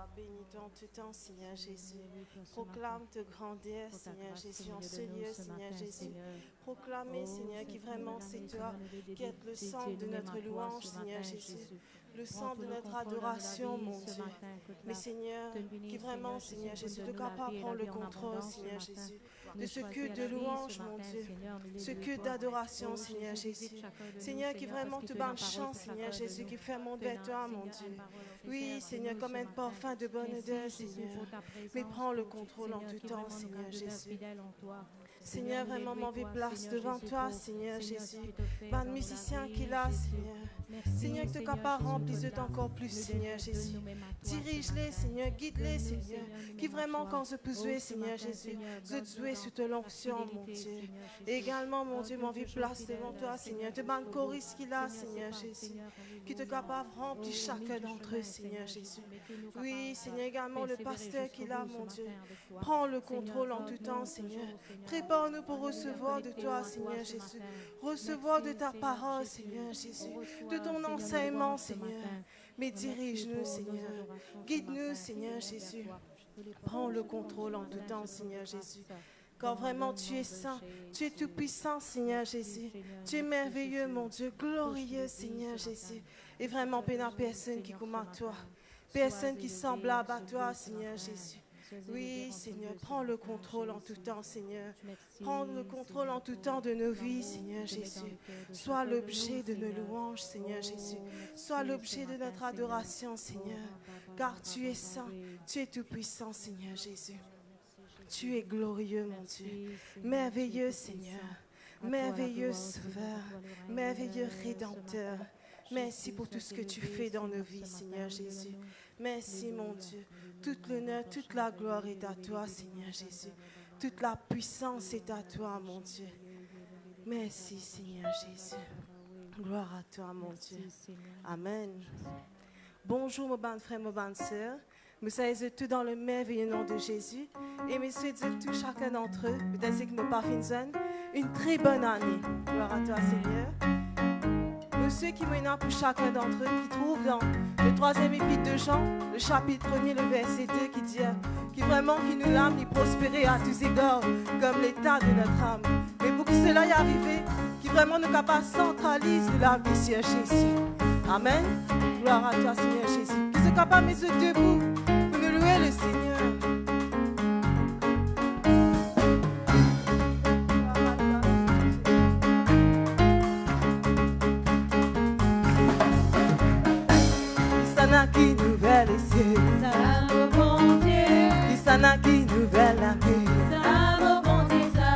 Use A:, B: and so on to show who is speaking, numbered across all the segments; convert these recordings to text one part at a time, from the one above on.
A: sois béni en tout temps, Seigneur Jésus. Proclame te grandeur, Seigneur Jésus, en ce lieu, Seigneur Jésus. Proclamez, Seigneur, qui vraiment c'est toi qui es le centre de notre louange, Seigneur Jésus. Le centre de notre adoration, mon Dieu. Mais Seigneur, qui vraiment, Seigneur Jésus, de capable prendre le contrôle, Seigneur Jésus, de ce culte de louange, mon Dieu, ce culte d'adoration, Seigneur Jésus. Seigneur, qui vraiment te bat chant, Seigneur Jésus, qui fait monter vers toi, mon Dieu. Oui, Seigneur, comme un parfum de bonne odeur, Seigneur. Mais prends le contrôle en tout temps, Seigneur Jésus. Seigneur, vraiment m'envie place devant toi, Seigneur Jésus. Par le musicien qu'il a, Seigneur. Seigneur, que tu capable remplir encore plus, Seigneur Jésus. Dirige-les, Seigneur, guide-les, Seigneur. Qui vraiment, quand je peux jouer, Seigneur Jésus, je jouer sous ton onction, mon Dieu. Et également, mon Dieu, m'envie place devant toi, Seigneur. De ban choriste qu'il a, Seigneur Jésus. Qui te capable remplir chacun d'entre eux, Seigneur Jésus. Oui, Seigneur, également le pasteur qu'il a, mon Dieu. Prends le contrôle en tout temps, Seigneur. Prépare-nous pour recevoir de toi, Seigneur Jésus. Recevoir de ta parole, Seigneur Jésus. De ton enseignement, Seigneur. Mais dirige-nous, Seigneur. Guide-nous, Seigneur Jésus. Prends le contrôle en tout temps, Seigneur Jésus. Car vraiment tu es saint, tu es tout puissant, Seigneur Jésus. Tu es merveilleux, mon Dieu, glorieux, Seigneur Jésus. Et vraiment, personne qui comme à toi. Personne qui semblable à toi, Seigneur Jésus. Oui, Seigneur, prends le contrôle en tout temps, Seigneur. Prends le contrôle en tout temps de nos vies, Seigneur Jésus. Sois l'objet de nos louanges, Seigneur Jésus. Sois l'objet de notre adoration, Seigneur. Car tu es saint, tu es tout puissant, Seigneur Jésus. Tu es glorieux, mon Dieu. Merveilleux, Seigneur. Merveilleux Sauveur. Merveilleux Rédempteur. Merci pour tout ce que tu fais dans nos vies, Seigneur Jésus. Merci, mon Dieu. Toute l'honneur, toute la gloire est à toi, Seigneur Jésus. Toute la puissance est à toi, mon Dieu. Merci, Seigneur Jésus. Gloire à toi, mon Dieu. Amen. Bonjour, mes bonnes frères, mes bonnes sœurs. Nous sommes tous dans le merveilleux nom de Jésus. Et nous souhaitons tous chacun d'entre eux, peut-être que nous pas une très bonne année. Gloire à toi, Seigneur. Nous ceux qui maintenant pour chacun d'entre eux, qui trouvent dans le 3e épître de Jean, le chapitre 1er, le verset 2, qui dit qui vraiment qui nous l'âme, y prospérer à tous égards, comme l'état de notre âme. Mais pour que cela y arrive, qui vraiment nous capable centralise de la vie sur Jésus. Amen. Gloire à toi, Seigneur Jésus. Qui se capable de mettre debout pour nous louer le Seigneur. Qui nouvelle les cieux,
B: ça mon bon Dieu,
A: qui s'en qui nouvelle la paix,
B: ça mon bon Dieu, ça,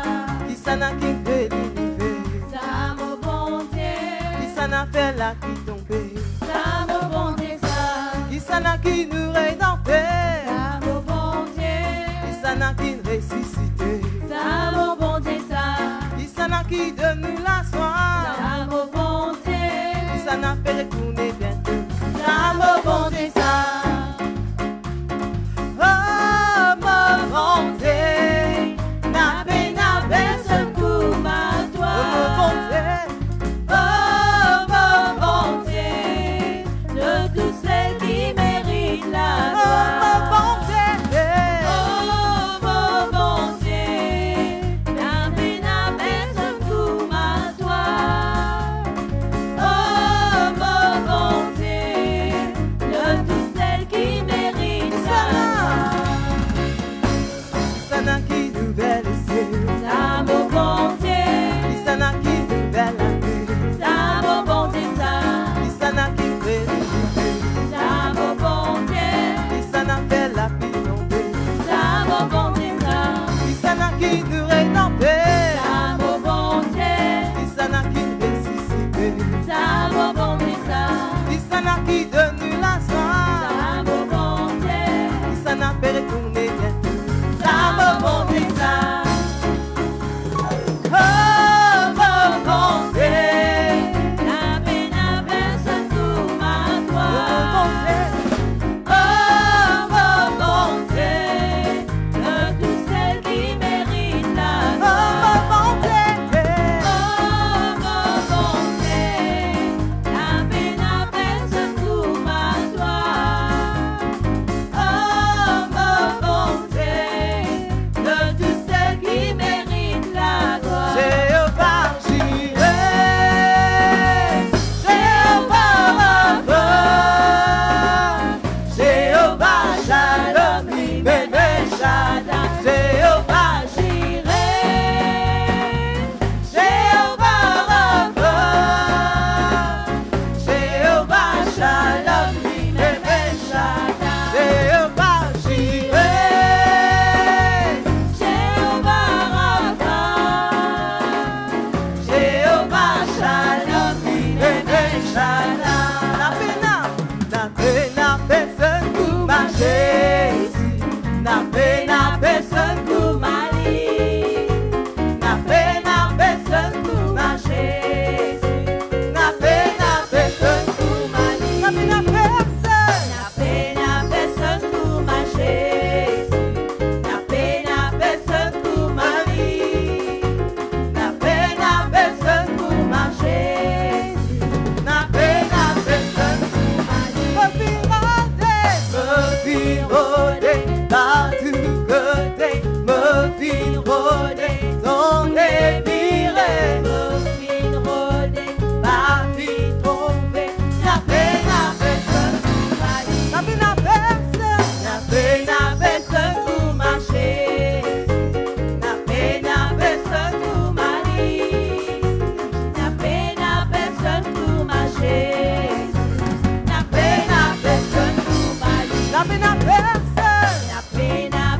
A: qui s'en qui fait l'univers,
B: ça mon bon Dieu,
A: qui s'en fait la qui tombée,
B: ça mon bon Dieu, ça,
A: qui s'en qui nous règne en paix,
B: ça mon bon Dieu,
A: qui s'en qui nous ressuscité,
B: ça mon bon Dieu, ça,
A: qui s'en qui donne nous la soie,
B: ça mon bon Dieu,
A: qui s'en fait retourner bientôt.
B: ça mon bon Dieu, ça.
A: Oh, mon bon Dieu,
B: Na peine seul coup ma
A: oh,
B: toi.
A: mon bon Dieu,
B: Oh mon bon Dieu, de tous ceux qui méritent la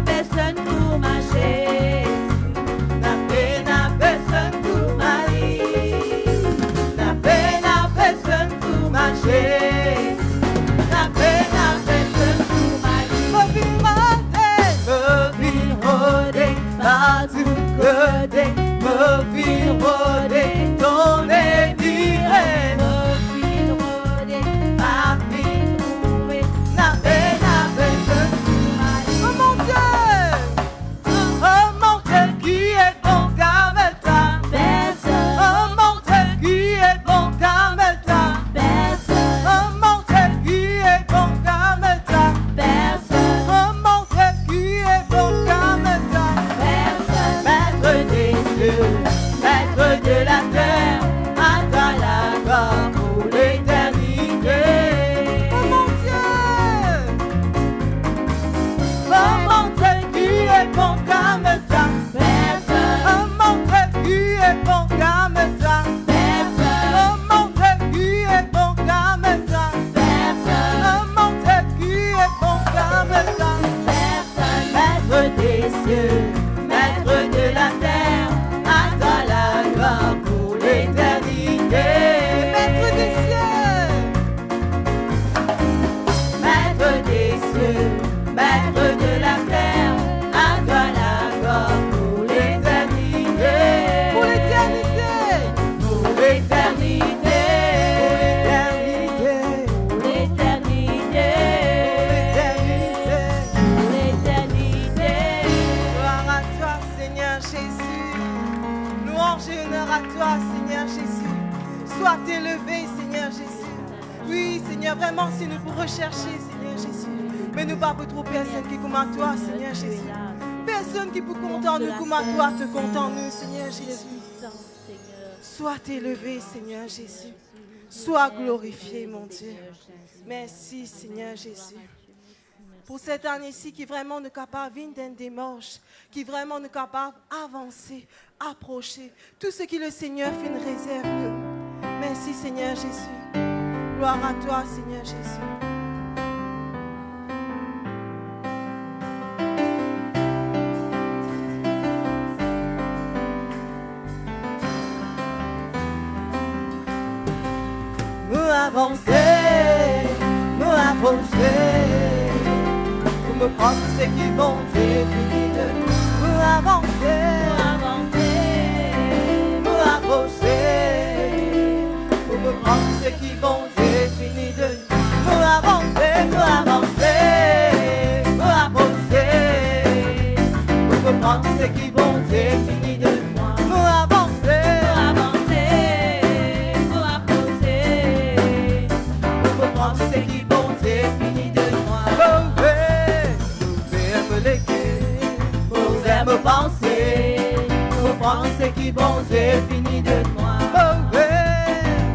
B: personne pour marcher.
C: N'a personne pour m'aller. N'a personne pour marcher. N'a personne pour m'aller. Me ville rôder, partout côté. Me ville rôder, ton édiré.
B: Me ville rôder,
C: Ma ville
B: trouver.
C: n'a personne pour m'aller. Oh mon Dieu, qui est bon car
B: Personne,
C: oh mon Dieu, qui est bon car
B: personne,
C: oh mon Dieu, qui est bon car
B: personne,
C: oh mon Dieu, qui est bon car
B: personne.
C: Maître des cieux, maître de la terre, à toi la gloire pour l'éternité. Oh mon Dieu, qui est bon car
B: Personne,
C: oh mon Dieu, qui est bon car
B: personne,
C: oh mon Dieu, qui est bon car
B: personne,
C: oh mon Dieu, qui est bon car
B: personne.
C: Maître des cieux, maître de la terre, à toi la gloire pour l'éternité. Maître des cieux, maître des cieux, maître de la terre, à toi la gloire pour l'éternité. Pour l'éternité, pour l'éternité,
B: Pour l'éternité, pour l'éternité.
C: Gloire à toi, Seigneur Jésus. Louange et honneur à toi, Seigneur Jésus. Sois élevé, Seigneur Jésus. Oui, Seigneur, vraiment, si nous pour rechercher, Seigneur Jésus. Mais nous pas pour trop personne qui comme à toi, Seigneur Jésus. Personne qui peut compter en nous comme à toi, te compte en nous, Seigneur Jésus. Sois élevé, Seigneur Jésus. Sois glorifié, mon Dieu. Merci, Seigneur Jésus. Pour cette année-ci qui vraiment nous capable d'une démarche, qui vraiment nous capable d'avancer, approcher, tout ce que le Seigneur fait une réserve nous. Merci Seigneur Jésus. Gloire à toi Seigneur Jésus. Nous avancer, pour me prendre ce qui vont fini de nous avancer, nous approcher, pour me prendre ce qui vont fini de nous avancer, nous approcher, pour me prendre ce qui vont fini de nous avancer, pour me prendre ce qui vont fini de moi. Ouvert me penser, pour prendre ce qui bon Dieu fini de moi.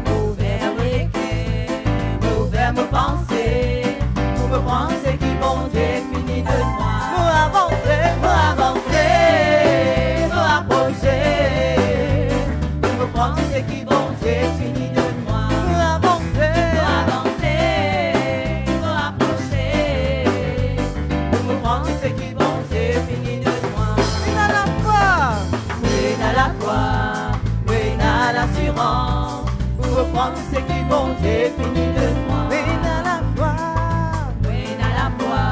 C: Ouvert les cœurs, ouvert me penser, pour me prendre ce qui bon Dieu fini de moi. Pour avancer, pour approcher, pour me prendre ce qui bon Dieu fini de moi. Pour avancer, pour approcher, pour me prendre ce qui bon Dieu fini de moi. Oui, à l'assurance, pour reprendre ce qui bon Dieu fini de moi. Oui, à la foi,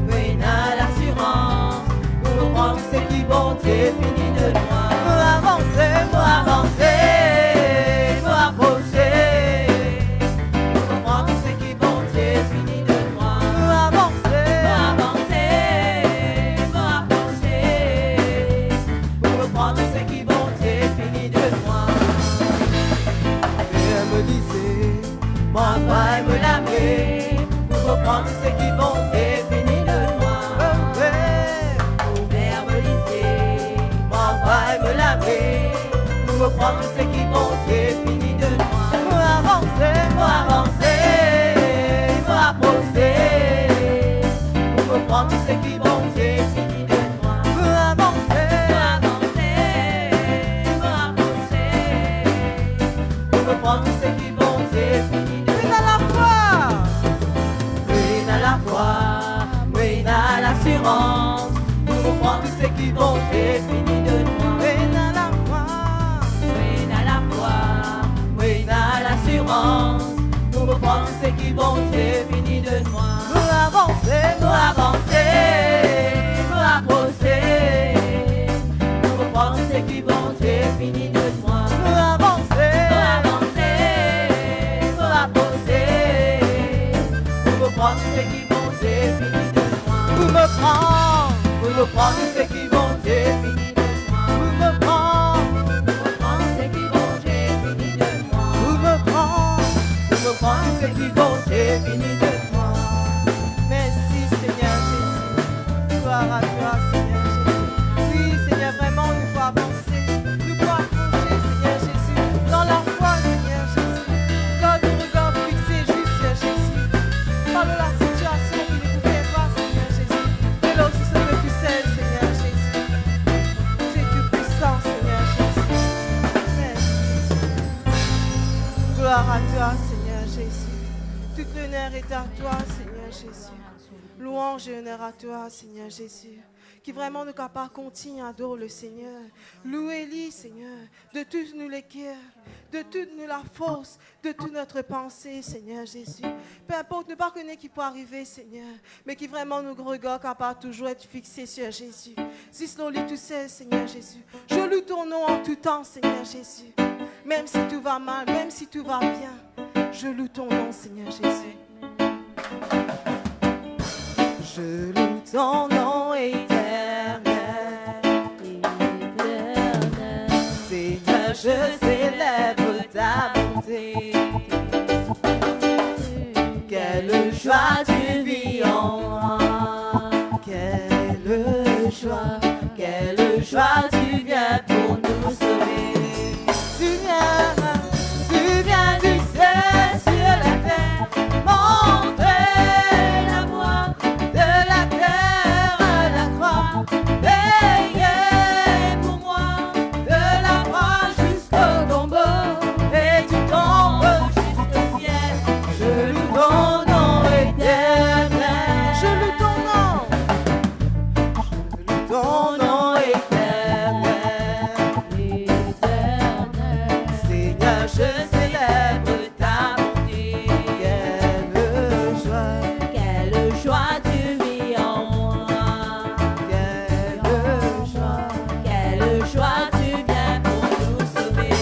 C: oui, à l'assurance, pour reprendre ce qui bon Dieu fini de moi. Pour avancer, pour approcher, pour reprendre ce qui bon Dieu fini de moi. Pour avancer, pour approcher, pour reprendre ce qui bon Dieu fini de moi. Et me disait, mon papa me laver, pour reprendre ce qui bon Dieu fini de moi. Ouvert me lisait, mon papa me laver, pour reprendre ce qui bon Dieu fini de moi. Pour avancer, pour approcher, pour reprendre ce qui bon Dieu fini de moi. Pour avancer, pour approcher, pour reprendre ce qui bon Dieu fini de moi. Oui, à la foi,
B: l'assurance pour comprendre tout ce qui bon Dieu fini de moi.
C: Oui, à la foi.
B: Oui, à la foi, oui, à l'assurance pour comprendre tout ce qui bon Dieu fini de moi.
C: Pour avancer,
B: Pour avancer, pour approcher, pour comprendre tout ce qui bon Dieu fini de moi.
C: pour avancer,
B: Pour avancer, pour approcher, pour comprendre tout ce qui bon Dieu fini de moi.
C: pour me prendre,
B: Pour comprendre tout ce qui bon Dieu fini de moi.
C: pour me prendre,
B: Pour comprendre ce qui bon Dieu fini de moi.
C: pour me prendre.
B: Pour comprendre ce qui bon Dieu fini de moi.
C: Merci Seigneur Jésus. Gloire à toi Seigneur Jésus. Oui Seigneur, vraiment nous faut avancer. Nous faut approcher Seigneur Jésus. Dans la foi Seigneur Jésus. Garde le regard fixé juste Seigneur Jésus. Parle de la situation qui nous pouvait voir Seigneur Jésus. Et là aussi ce que tu sais Seigneur Jésus. Tu es tout puissant Seigneur Jésus. Merci. Gloire à toi Seigneur Jésus. Toute l'honneur est à toi Seigneur Jésus. Louange et honneur à toi, Seigneur Jésus, qui vraiment nous capable continue à adorer le Seigneur. Louez-lui, Seigneur, de tous nous les cœurs, de toute nous la force, de toute notre pensée, Seigneur Jésus. Peu importe, ne pas connaître qui peut arriver, Seigneur, mais qui vraiment nous regarde capable toujours être fixé sur Jésus. Si cela lit tout seul, Seigneur Jésus, je loue ton nom en tout temps, Seigneur Jésus. Même si tout va mal, même si tout va bien, je loue ton nom, Seigneur Jésus. Je loue ton nom éternel. Seigneur, je célèbre ta bonté. Quelle joie tu vis en moi. Quelle joie tu viens pour nous sauver. Tu viens du ciel sur la terre, montrer la voie de la terre à la croix, payer pour moi de la croix jusqu'au tombeau, et tu tombes jusqu'au ciel. Je loue ton nom éternel. Je loue ton nom. Je loue ton nom éternel. Seigneur, je célèbre ta bonté. Quelle joie tu vis en moi. Quelle joie tu viens pour nous sauver.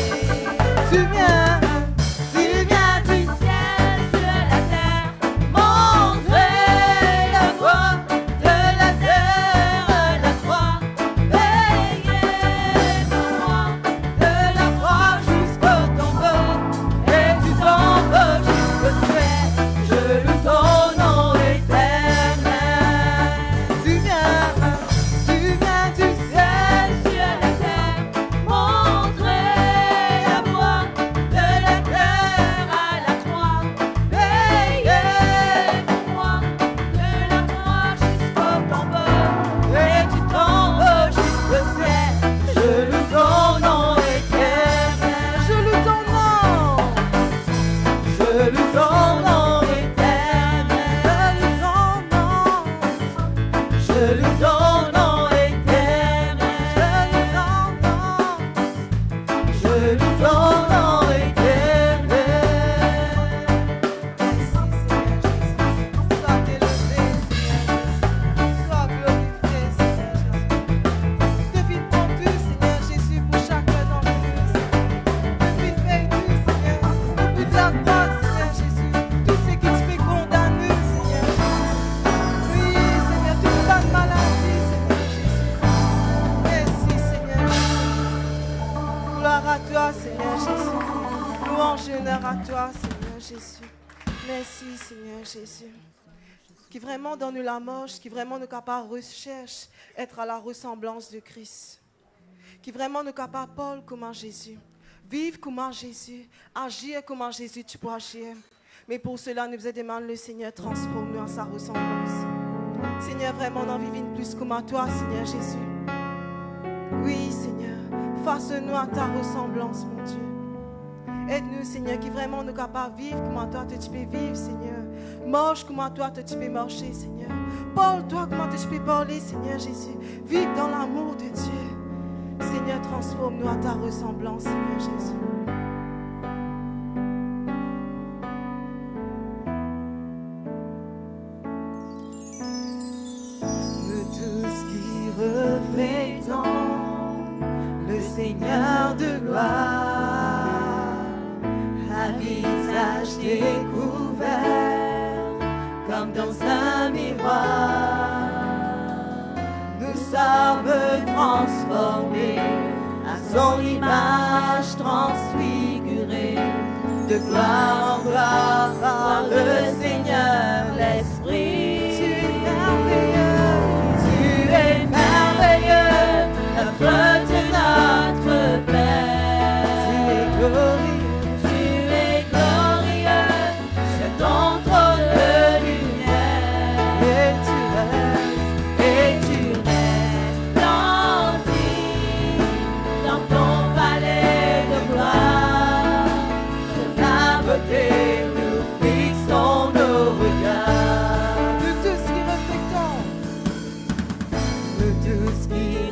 C: Tu viens du ciel sur la terre, montrer la voie de la terre à la croix, payer pour moi de la croix jusqu'au tombeau, et tu tombes jusqu'au ciel. Je loue ton nom éternel. Tu viens du ciel sur la terre, montrer la voie de la terre à la croix, payer pour moi de la croix jusqu'au tombeau, et tu tombes jusqu'au ciel. Je loue ton nom éternel. Je loue ton nom. Je loue ton nom éternel. Je loue ton nom éternel. Je loue ton nom éternel. Merci Seigneur Jésus. Sois élevé Seigneur Jésus. Sois glorifié Seigneur Jésus. Devine mon Dieu Seigneur Jésus pour chacun d'entre nous Seigneur. Devine veille-nous Seigneur. Au bout de la croix Seigneur Jésus. Tout ce qui te fait condamner Seigneur Jésus. Oui Seigneur, toute ta maladie Seigneur Jésus. Merci Seigneur Jésus. Gloire à toi Seigneur Jésus. Louange et honneur à toi Seigneur Jésus. Merci Seigneur Jésus. Qui vraiment donne la marche, qui vraiment nous capable recherche être à la ressemblance de Christ. Qui vraiment nous capable Paul comme Jésus. Vivre comme Jésus, agir comme Jésus, tu peux agir. Mais pour cela, nous vous demandons le Seigneur, transforme-nous en sa ressemblance. Seigneur, vraiment, on en vit une plus comme à toi, Seigneur Jésus. Oui, Seigneur, fasse-nous à ta ressemblance, mon Dieu. Aide-nous, Seigneur, qui vraiment nous capables de vivre comme toi, tu peux vivre, Seigneur. Marche comme toi, tu peux marcher, Seigneur. parle, toi, comment je peux parler, Seigneur Jésus. Vive dans l'amour de Dieu. Seigneur, transforme-nous à ta ressemblance, Seigneur Jésus.
B: Revêtons le Seigneur de gloire, à visage découvert, comme dans un miroir. Nous sommes transformés à son image transfigurée, de gloire en gloire par le Seigneur l'Esprit. Notre Dieu, notre Père, tu es glorieux, c'est ton trône de lumière, et tu restes gentil dans ton palais de gloire. Sur ta beauté, nous fixons nos regards.
C: Nous tous qui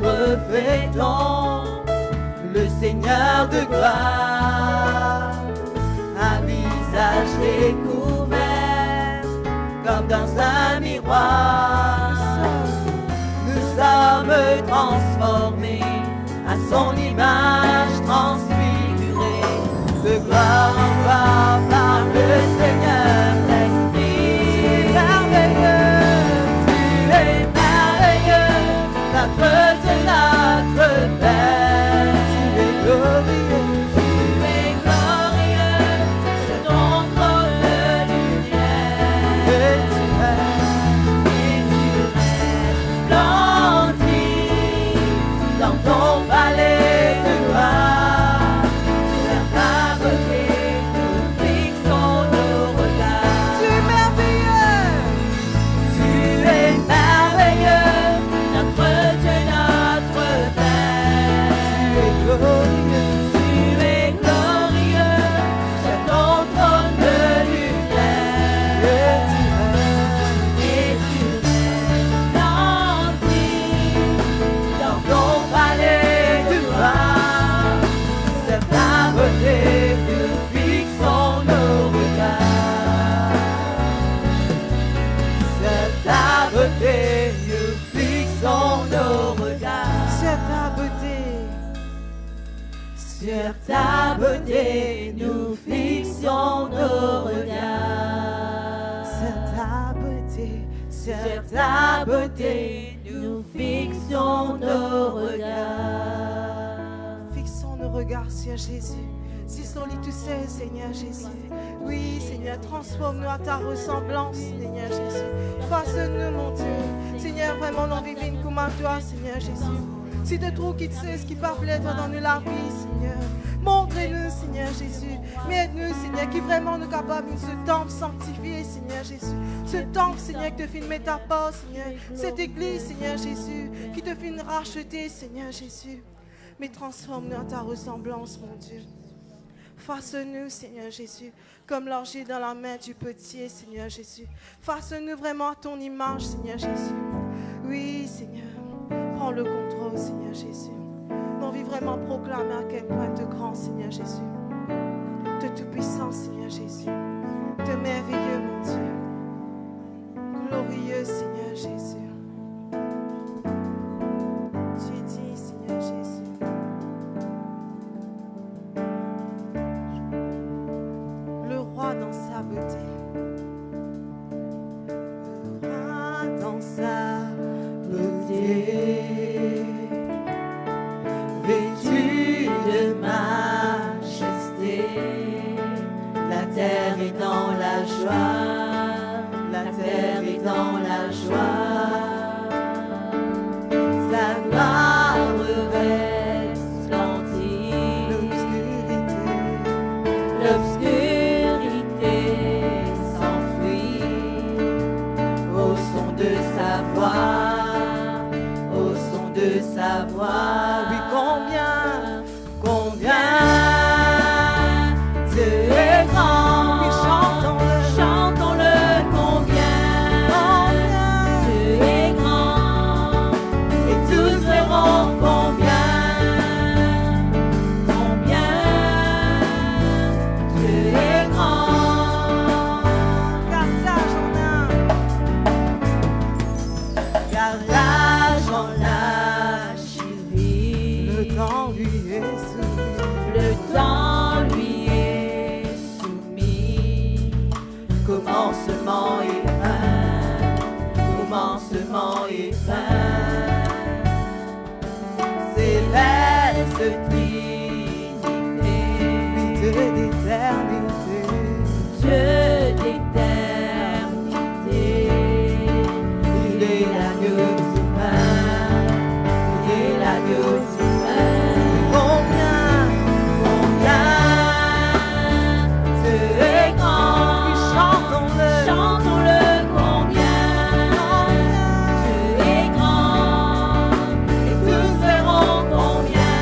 C: reflétons,
B: reflétons le Seigneur de gloire, à visage découvert, comme dans un miroir. Nous sommes transformés à son image transfigurée, de gloire en gloire par le Seigneur l'Esprit. Tu es merveilleux, notre Dieu, notre Père, tu es glorieux, c'est ton trône de lumière, et tu restes splendide dans ton palais de gloire. Sur ta beauté, nous fixons nos regards.
C: tu es merveilleux.
B: Tu es merveilleux, notre Dieu, notre Père. Tu es glorieux, c'est ton trône de lumière. Et tu restes splendide dans ton palais de gloire. C'est ta beauté, nous fixons nos regards. C'est ta beauté, nous fixons nos regards.
C: C'est ta beauté.
B: Sur ta beauté, nous fixons nos regards.
C: C'est ta beauté.
B: Sur ta beauté, nous fixons nos regards.
C: Fixons nos regards sur Jésus. Si son lit tout seul, Seigneur Jésus. Oui, Seigneur, transforme-nous à ta ressemblance, Seigneur Jésus. Fasse-nous, mon Dieu. Seigneur, vraiment, non divine comme à toi, Seigneur Jésus. Si de trop qui te sait ce qui peut plaire dans nous la vie, Seigneur. Montre-nous, Seigneur Jésus. Mais aide-nous, Seigneur, qui vraiment nous capable de ce temple sanctifié, Seigneur Jésus. Ce temple, Seigneur, qui te fait mettre ta part, Seigneur. Cette église, Seigneur Jésus, qui te fait racheter, Seigneur Jésus. Mais transforme-nous à ta ressemblance, mon Dieu. Fasse-nous, Seigneur Jésus, comme l'orgie dans la main du potier, Seigneur Jésus. Fasse-nous vraiment à ton image, Seigneur Jésus. Oui, Seigneur, prends le contrôle, Seigneur Jésus. Nous envie vraiment proclamer à quel point de grand, Seigneur Jésus. De tout-puissant, Seigneur Jésus. De merveilleux, mon Dieu. Glorieux, Seigneur Jésus. Tu es dit, Seigneur Jésus. Le roi dans sa beauté.
B: Le roi dans sa beauté, vêtu de majesté, la terre est dans la joie, la terre est dans la joie. Sa gloire resplendit, l'obscurité s'enfuit au son de sa voix, au son de sa voix. Oui, combien Dieu est grand. Oui, chantons-le, combien Dieu est car l'âge en âge il vit.
C: Le temps lui est soumis.
B: Le temps lui est soumis. Commencement et fin, commencement et fin. Céleste Trinité,
C: Dieu d'éternité.
B: Dieu d'éternité. Il est l'agneau divin, il est l'agneau divin.
C: Combien
B: Dieu est grand,
C: chantons-le.
B: chantons-le combien. Dieu est grand, et tous verront combien.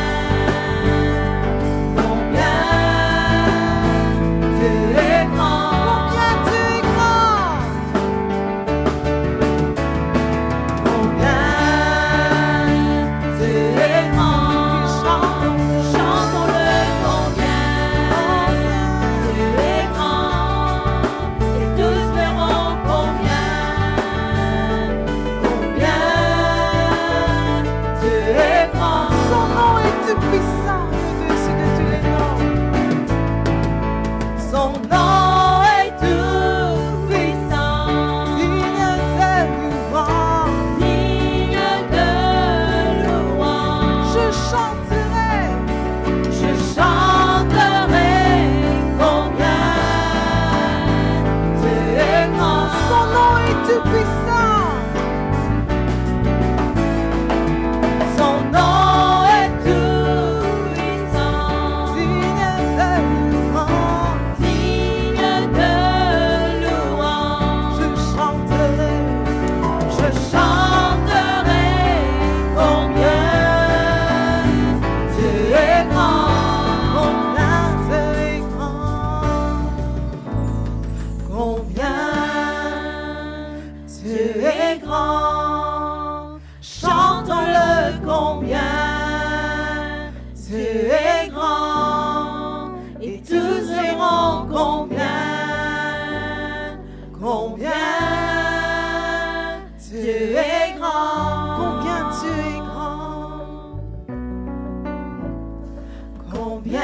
B: Combien Dieu est grand.
C: Combien tu es grand.
B: Combien Dieu est grand. Chantons-le combien. Dieu est grand, et tous verront combien. Combien Dieu est grand.
C: Son nom est tout puissant au-dessus de tous les noms.
B: Son nom est tout puissant,
C: Digne de louange.
B: digne de louange.
C: Je chanterai.
B: Je chanterai combien Dieu est grand.
C: Son nom est tout puissant.
B: Son nom est tout puissant,
C: Digne de louange.
B: digne de louange.
C: Je chanterai.
B: Je chanterai combien Dieu est grand.
C: Combien tu es grand.
B: Combien Dieu est grand. Chantons-le combien Dieu est grand. Et tous verront combien. Combien Dieu est grand.
C: Combien tu es grand.
B: Combien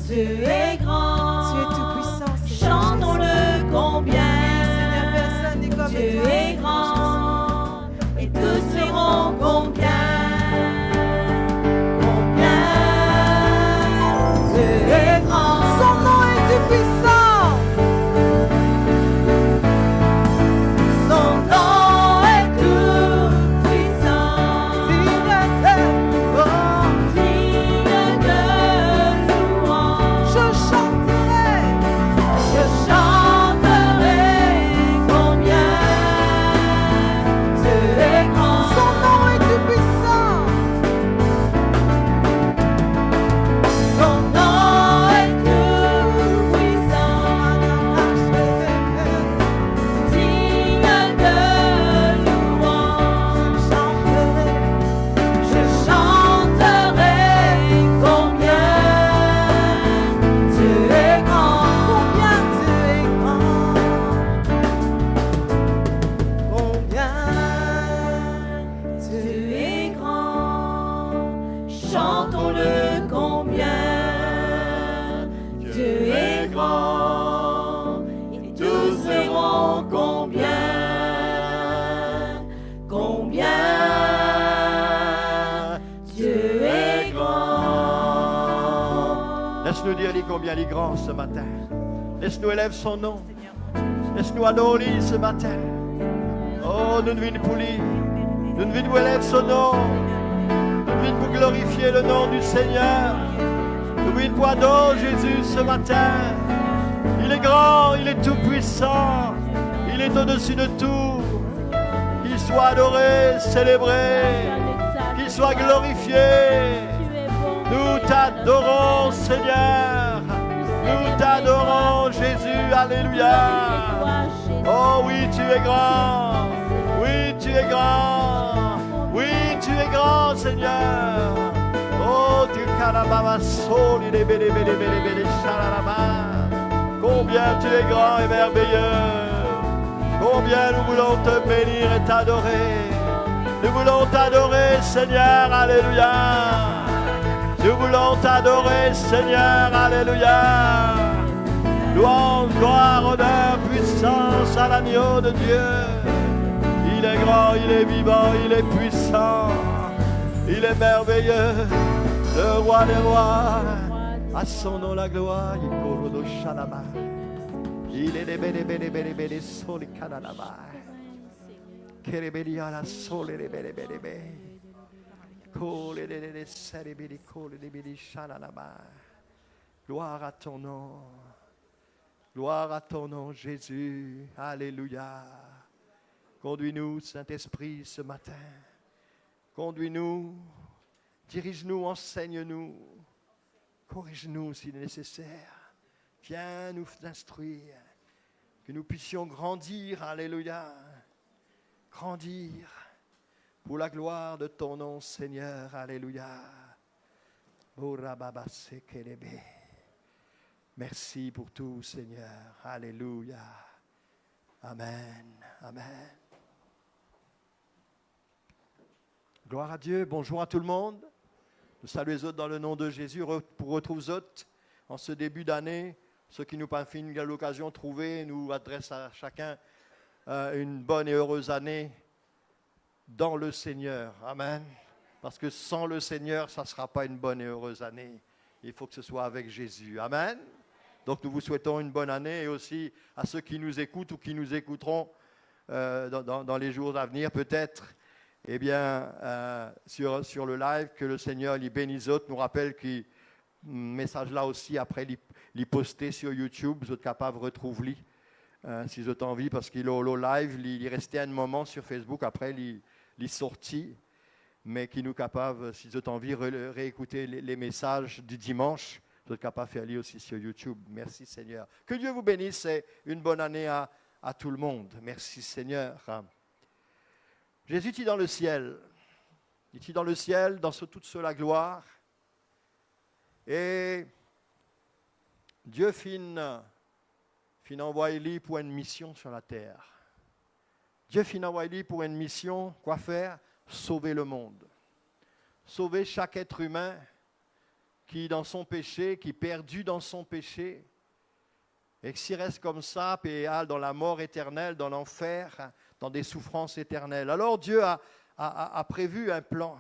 B: Dieu est grand.
C: Tu es tout puissant, Seigneur.
B: Chantons-le combien.
C: Seigneur, personne n'est comme
B: Dieu
C: toi.
B: est grand, et tous verront combien. Combien Dieu est grand.
C: Son nom est tout puissant.
B: Son nom est tout puissant,
C: Digne de louange.
B: digne de louange.
C: Je chanterai.
B: Je chanterai combien Dieu est grand.
C: Son nom est tout puissant.
B: Son nom est tout puissant, digne de louange. Je chanterai combien Dieu est grand.
C: Combien tu es grand. Combien
B: Dieu est grand. Chantons-le combien Dieu est grand. Et tous verront combien. Combien Dieu est grand.
D: Laisse-nous dire combien il est grand ce matin. Laisse-nous élever son nom. Laisse-nous adorer ce matin. Oh, nous venons pour lui. Nous venons élever son nom. Nous venons pour glorifier le nom du Seigneur. Nous venons pour adorer Jésus ce matin. Il est grand, il est tout puissant. Il est au-dessus de tout. Qu'il soit adoré, célébré. Qu'il soit glorifié. Nous t'adorons, Seigneur. Nous t'adorons, Jésus. Alléluia. Oh oui, tu es grand. Oui, tu es grand. Oui, tu es grand, Seigneur. Oh, tu carababa soli de bele bele bele bele shalalama. Combien tu es grand et merveilleux. Combien nous voulons te bénir et t'adorer. Nous voulons t'adorer, Seigneur, alléluia. Nous voulons t'adorer, Seigneur, alléluia. Louange, gloire, honneur, puissance à l'agneau de Dieu. Il est grand, il est vivant, il est puissant. Il est merveilleux, le roi des rois. À son nom la gloire, il est des soli canalaba. Kerebelia la sole de bebe. Cole de serebeli cole de beli shanalaba. Gloire à ton nom. Gloire à ton nom, Jésus. Alléluia. Conduis-nous, Saint-Esprit, ce matin. Conduis-nous, dirige-nous, enseigne-nous, corrige-nous s'il est nécessaire. Viens nous instruire, que nous puissions grandir, alléluia, grandir pour la gloire de ton nom, Seigneur, alléluia. Merci pour tout, Seigneur, alléluia. Amen, amen. Gloire à Dieu, bonjour à tout le monde. Nous saluons les autres dans le nom de Jésus. Pour retrouver les autres en ce début d'année, ceux qui nous pas fini à l'occasion de trouver, nous adressent à chacun une bonne et heureuse année dans le Seigneur. Amen. Parce que sans le Seigneur, ça ne sera pas une bonne et heureuse année. Il faut que ce soit avec Jésus. Amen. Donc nous vous souhaitons une bonne année et aussi à ceux qui nous écoutent ou qui nous écouteront dans les jours à venir peut-être. Eh bien, sur le live, que le Seigneur les bénisse autres, nous rappelle que message là aussi, après, les poster sur YouTube, vous êtes capables de retrouver si vous avez envie, parce qu'il est au live, il restait un moment sur Facebook, après, il est sorti, mais qui nous capables, si vous avez envie, de réécouter les messages du dimanche, vous êtes capables de faire lire aussi sur YouTube. Merci Seigneur. Que Dieu vous bénisse et une bonne année à tout le monde. Merci Seigneur. Jésus est dans le ciel. Il est dans le ciel, dans toute la gloire. Et Dieu fin envoyé pour une mission sur la terre. Dieu fin envoyé pour une mission, quoi faire? Sauver le monde. Sauver chaque être humain qui est dans son péché, qui est perdu dans son péché, et qui reste comme ça, péal dans la mort éternelle, dans l'enfer, dans des souffrances éternelles. Alors Dieu a prévu un plan.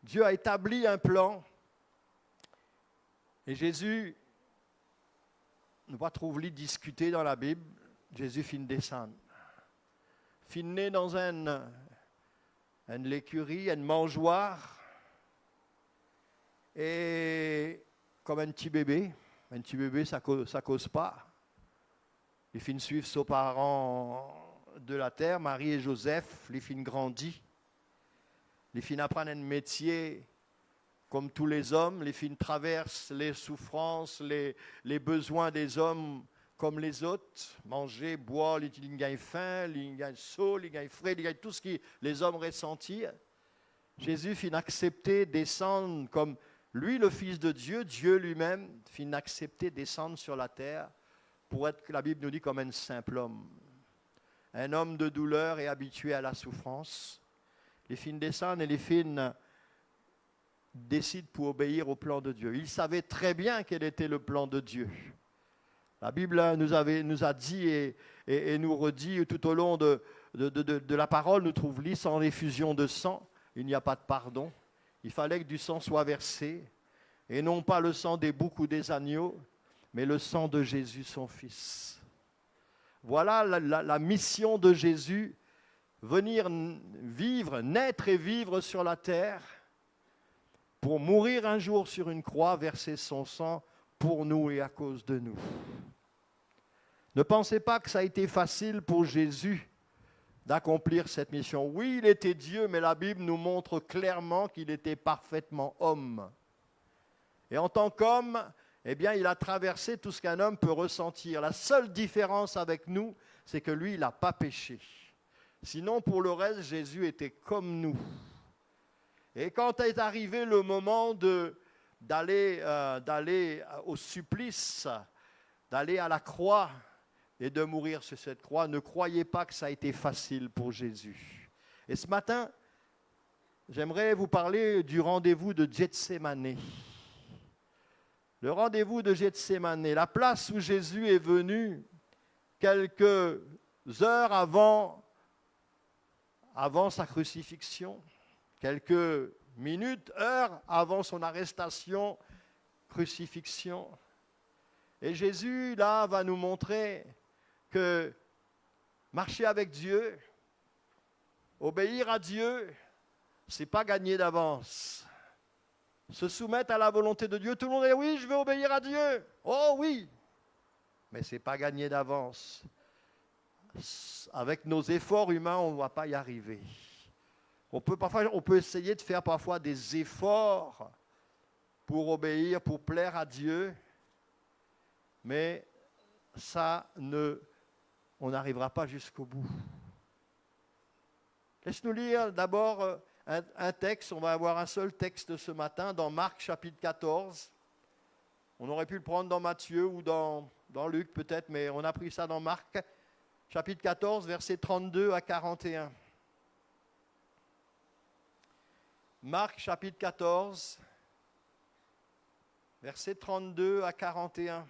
D: Dieu a établi un plan. Et Jésus, nous ne trouvons pas discuter dans la Bible. Jésus fin descendre. Fin né dans une l'écurie, une mangeoire. Et comme un petit bébé, ça cause pas. Il fin suivre ses parents de la terre, Marie et Joseph, les filles grandissent. Les filles apprennent un métier comme tous les hommes. Les filles traversent les souffrances, les besoins des hommes comme les autres. Manger, boire, ils gagnent faim, ils gagnent chaud, ils gagnent frais, ils gagnent tout ce que les hommes ressentent. Jésus finit accepter descendre comme lui, le Fils de Dieu, Dieu lui-même, finit accepter descendre sur la terre pour être, la Bible nous dit, comme un simple homme. Un homme de douleur et habitué à la souffrance. Les filles descendent et les filles décident pour obéir au plan de Dieu. Ils savaient très bien quel était le plan de Dieu. La Bible nous a dit et nous redit tout au long de la parole, nous trouvons sans effusion de sang, il n'y a pas de pardon. Il fallait que du sang soit versé, et non pas le sang des boucs ou des agneaux, mais le sang de Jésus, son Fils. Voilà la mission de Jésus, venir vivre, naître et vivre sur la terre, pour mourir un jour sur une croix, verser son sang pour nous et à cause de nous. Ne pensez pas que ça a été facile pour Jésus d'accomplir cette mission. Oui, il était Dieu, mais la Bible nous montre clairement qu'il était parfaitement homme. Et en tant qu'homme, eh bien, il a traversé tout ce qu'un homme peut ressentir. La seule différence avec nous, c'est que lui, il n'a pas péché. Sinon, pour le reste, Jésus était comme nous. Et quand est arrivé le moment d'aller au supplice, d'aller à la croix, et de mourir sur cette croix. Ne croyez pas que ça a été facile pour Jésus. Et ce matin, j'aimerais vous parler du rendez-vous de Gethsémani. Le rendez-vous de Gethsémani, la place où Jésus est venu quelques heures avant sa crucifixion, quelques minutes, heures avant son arrestation, crucifixion. Et Jésus, là, va nous montrer que marcher avec Dieu, obéir à Dieu, ce n'est pas gagner d'avance. Se soumettre à la volonté de Dieu, tout le monde dit oui, je veux obéir à Dieu. Oh oui, mais ce n'est pas gagner d'avance. Avec nos efforts humains, on ne va pas y arriver. On peut essayer de faire parfois des efforts pour obéir, pour plaire à Dieu, mais on n'arrivera pas jusqu'au bout. Laisse-nous lire d'abord un texte. On va avoir un seul texte ce matin dans Marc chapitre 14. On aurait pu le prendre dans Matthieu ou dans Luc peut-être, mais on a pris ça dans Marc chapitre 14, versets 32 à 41. Marc chapitre 14, versets 32 à 41.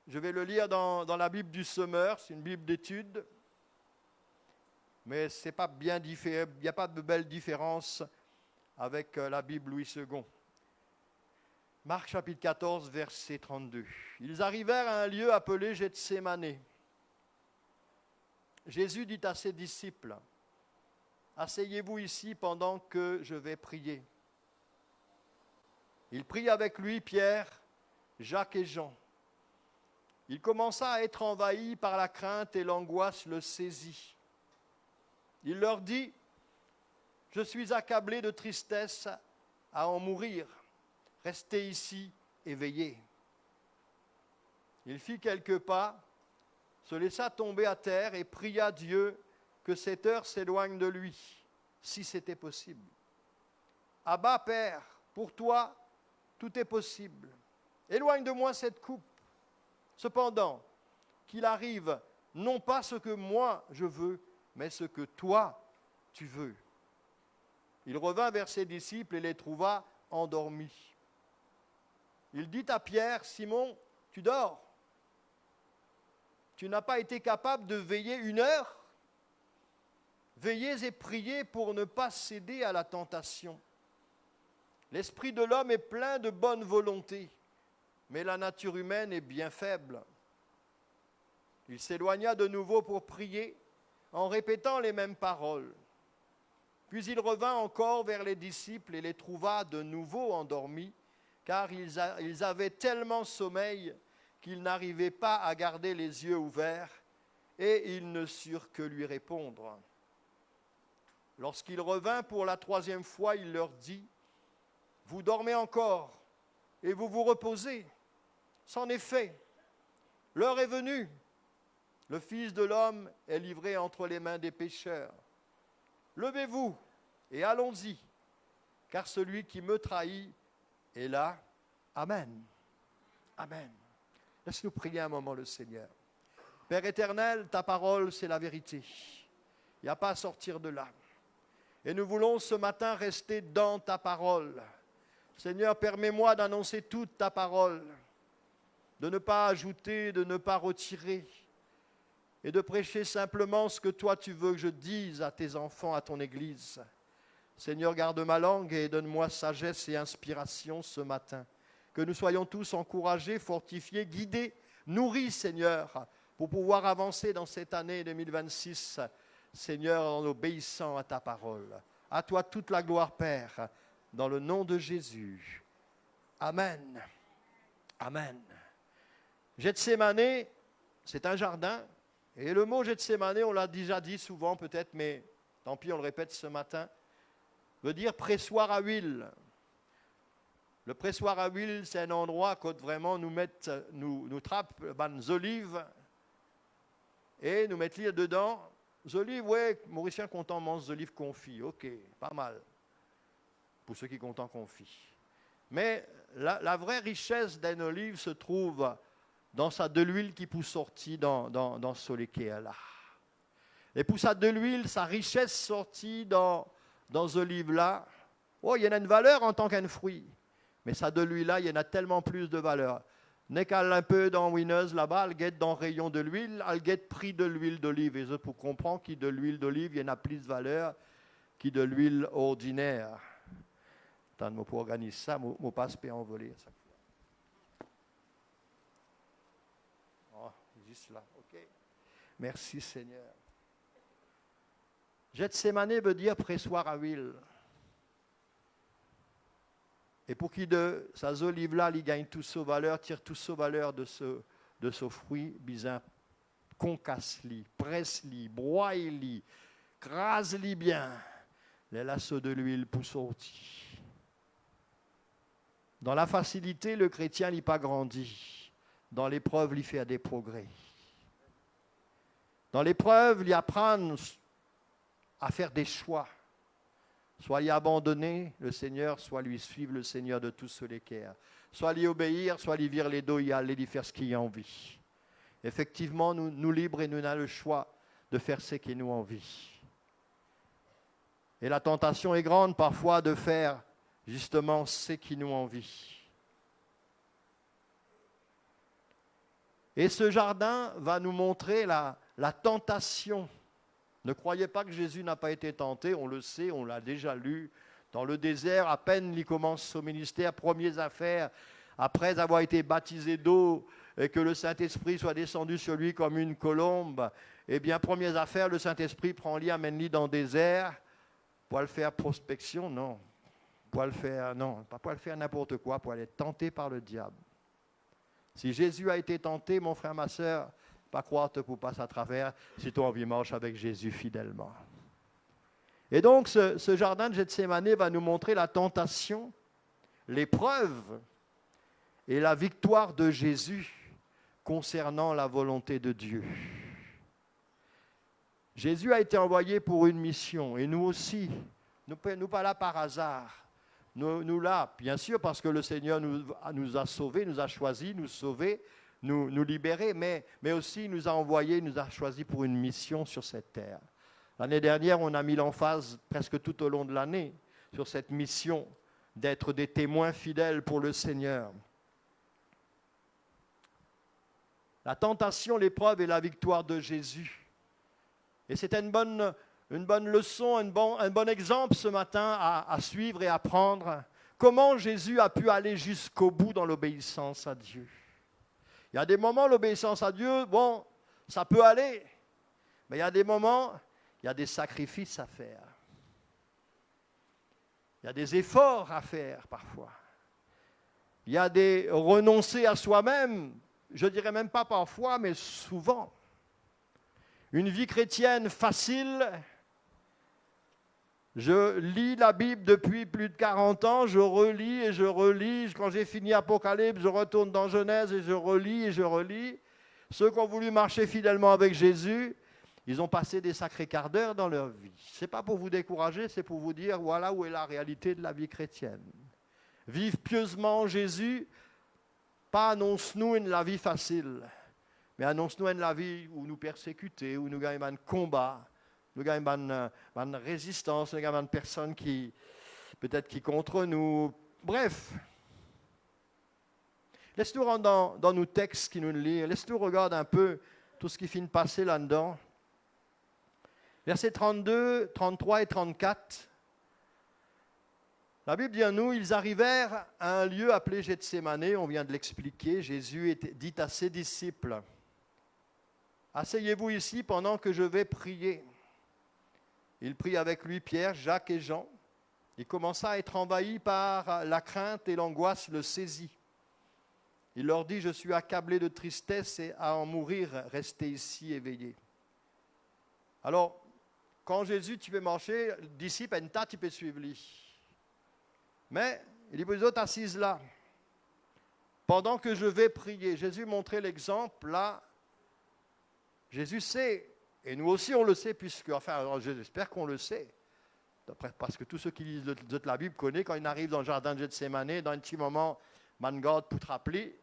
D: Je vais le lire dans la Bible du Semeur, c'est une Bible d'études, mais c'est pas bien différent, il n'y a pas de belle différence avec la Bible Louis II. Marc chapitre 14, verset 32. Ils arrivèrent à un lieu appelé Gethsémani. Jésus dit à ses disciples, « Asseyez-vous ici pendant que je vais prier. » Il prit avec lui Pierre, Jacques et Jean. Il commença à être envahi par la crainte et l'angoisse le saisit. Il leur dit, « Je suis accablé de tristesse à en mourir. Restez ici et veillez. » Il fit quelques pas, se laissa tomber à terre et pria Dieu que cette heure s'éloigne de lui, si c'était possible. « Abba, Père, pour toi, tout est possible. Éloigne de moi cette coupe. Cependant, qu'il arrive non pas ce que moi je veux, mais ce que toi tu veux. » Il revint vers ses disciples et les trouva endormis. Il dit à Pierre, « Simon, tu dors? Tu n'as pas été capable de veiller 1 heure? Veillez et priez pour ne pas céder à la tentation. L'esprit de l'homme est plein de bonne volonté, mais la nature humaine est bien faible. » Il s'éloigna de nouveau pour prier, en répétant les mêmes paroles. Puis il revint encore vers les disciples et les trouva de nouveau endormis, car ils avaient tellement sommeil qu'ils n'arrivaient pas à garder les yeux ouverts, et ils ne surent que lui répondre. Lorsqu'il revint pour la 3e fois, il leur dit, « Vous dormez encore, et vous vous reposez. C'en est fait. L'heure est venue. Le Fils de l'homme est livré entre les mains des pécheurs. Levez-vous et allons-y, car celui qui me trahit est là. » Amen. Amen. Laisse-nous prier un moment le Seigneur. Père éternel, ta parole, c'est la vérité. Il n'y a pas à sortir de là. Et nous voulons ce matin rester dans ta parole. Seigneur, permets-moi d'annoncer toute ta parole, de ne pas ajouter, de ne pas retirer, et de prêcher simplement ce que toi tu veux que je dise à tes enfants, à ton Église. Seigneur, garde ma langue et donne-moi sagesse et inspiration ce matin. Que nous soyons tous encouragés, fortifiés, guidés, nourris, Seigneur, pour pouvoir avancer dans cette année 2026, Seigneur, en obéissant à ta parole. À toi toute la gloire, Père, dans le nom de Jésus. Amen. Amen. Gethsémani, c'est un jardin. Et le mot Gethsémani, on l'a déjà dit souvent peut-être, mais tant pis, on le répète ce matin, veut dire pressoir à huile. Le pressoir à huile, c'est un endroit quand vraiment nous trappent des olives et nous mettent l'huile dedans. Les olives, oui, Mauricien content mange des olives confits. Ok, pas mal. Pour ceux qui content confits. Mais la vraie richesse d'une olive se trouve dans sa de l'huile qui pousse sortie dans ce là. Et pour sa de l'huile, sa richesse sortie dans ce livre-là, oh, il y en a une valeur en tant qu'un fruit. Mais ça de l'huile-là, il y en a tellement plus de valeur. N'est qu'elle un peu dans Winners là-bas, elle guette dans le rayon de l'huile, elle guette prix de l'huile d'olive. Et je pour comprendre qu'il de l'huile d'olive, il y en a plus de valeur que de l'huile ordinaire. Attends, pour organiser ça, mon passe peut envoler. Oh, juste là, ok. Merci Seigneur. Gethsémané veut dire pressoir à huile. Et pour qu'il de ces olives-là, il gagne toute sa valeur, tire toute sa valeur de ce fruit, bizarre, concasse-li, presse-li, broie-li, crase-li bien, les lassos de l'huile pour sortir. Dans la facilité, le chrétien n'y pas grandi. Dans l'épreuve, il fait des progrès. Dans l'épreuve, il apprend à faire des choix. Soit y abandonner le Seigneur, soit lui suivre le Seigneur de tous ceux lesquels. Soit lui obéir, soit lui virer les dos, y aller, lui faire ce qu'il a envie. Effectivement, nous libres et nous avons le choix de faire ce qui nous envie. Et la tentation est grande parfois de faire justement ce qui nous envie. Et ce jardin va nous montrer la tentation. Ne croyez pas que Jésus n'a pas été tenté, on le sait, on l'a déjà lu. Dans le désert, à peine il commence son ministère, premières affaires, après avoir été baptisé d'eau et que le Saint-Esprit soit descendu sur lui comme une colombe, eh bien, premières affaires, le Saint-Esprit prend lui, amène-lui dans le désert, pour le faire prospection, non. Pour le faire, non, pas pour le faire n'importe quoi, pour aller être tenté par le diable. Si Jésus a été tenté, mon frère, ma soeur, pas croire que tu passes à travers si tu as envie de marcher avec Jésus fidèlement. Et donc, ce jardin de Gethsémané va nous montrer la tentation, l'épreuve et la victoire de Jésus concernant la volonté de Dieu. Jésus a été envoyé pour une mission, et nous aussi, nous pas là par hasard. Nous là, bien sûr, parce que le Seigneur nous a sauvés, nous a choisis, nous sauver, nous libérer, mais aussi nous a envoyés, nous a choisis pour une mission sur cette terre. L'année dernière, on a mis l'emphase presque tout au long de l'année sur cette mission d'être des témoins fidèles pour le Seigneur. La tentation, l'épreuve et la victoire de Jésus. Et c'était une bonne leçon, un bon exemple ce matin à suivre et à prendre. Comment Jésus a pu aller jusqu'au bout dans l'obéissance à Dieu. Il y a des moments, l'obéissance à Dieu, bon, ça peut aller. Mais il y a des moments, il y a des sacrifices à faire. Il y a des efforts à faire parfois. Il y a des renoncer à soi-même, je ne dirais même pas parfois, mais souvent. Une vie chrétienne facile. Je lis la Bible depuis plus de 40 ans, je relis et je relis. Quand j'ai fini Apocalypse, je retourne dans Genèse et je relis et je relis. Ceux qui ont voulu marcher fidèlement avec Jésus, ils ont passé des sacrés quarts d'heure dans leur vie. Ce n'est pas pour vous décourager, c'est pour vous dire voilà où est la réalité de la vie chrétienne. Vivre pieusement Jésus, pas annonce-nous la vie facile, mais annonce-nous la vie où nous persécuter, où nous gagnons un combat. Nous avons une résistance, nous avons une personne qui, peut-être qui contre nous. Bref. Laisse-nous rentrer dans nos textes qui nous lisent. Laisse-nous regarder un peu tout ce qui finit de passer là-dedans. Versets 32, 33 et 34. La Bible dit à nous, ils arrivèrent à un lieu appelé Gethsémané, on vient de l'expliquer. Jésus dit à ses disciples, « Asseyez-vous ici pendant que je vais prier. » Il prit avec lui Pierre, Jacques et Jean. Il commença à être envahi par la crainte et l'angoisse le saisit. Il leur dit, « Je suis accablé de tristesse et à en mourir, restez ici éveillés. » Alors, quand Jésus, tu peux marcher, le disciple, une tâche, tu peux suivre lui. Mais, il dit, vous autres assises là, pendant que je vais prier. Jésus montrait l'exemple là. Jésus sait. Et nous aussi, on le sait, puisque, enfin, j'espère qu'on le sait. Parce que tous ceux qui lisent la Bible connaissent, quand ils arrivent dans le jardin de Gethsémané, dans un petit moment, man garde pour te rappeler,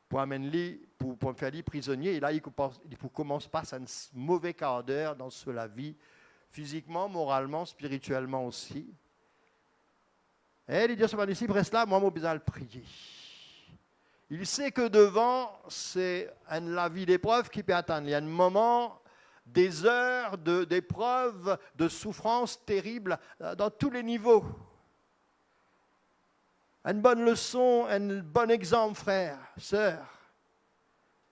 D: pour me faire lui prisonnier. Et là, il commence pas un mauvais quart d'heure dans la vie, physiquement, moralement, spirituellement aussi. Et il dit à ce disciple, reste là, moi, je besoin de prier. Il sait que devant, c'est la vie d'épreuve qui peut atteindre. Il y a un moment, des heures d'épreuve, de souffrance terrible dans tous les niveaux. Une bonne leçon, un bon exemple, frère, sœur.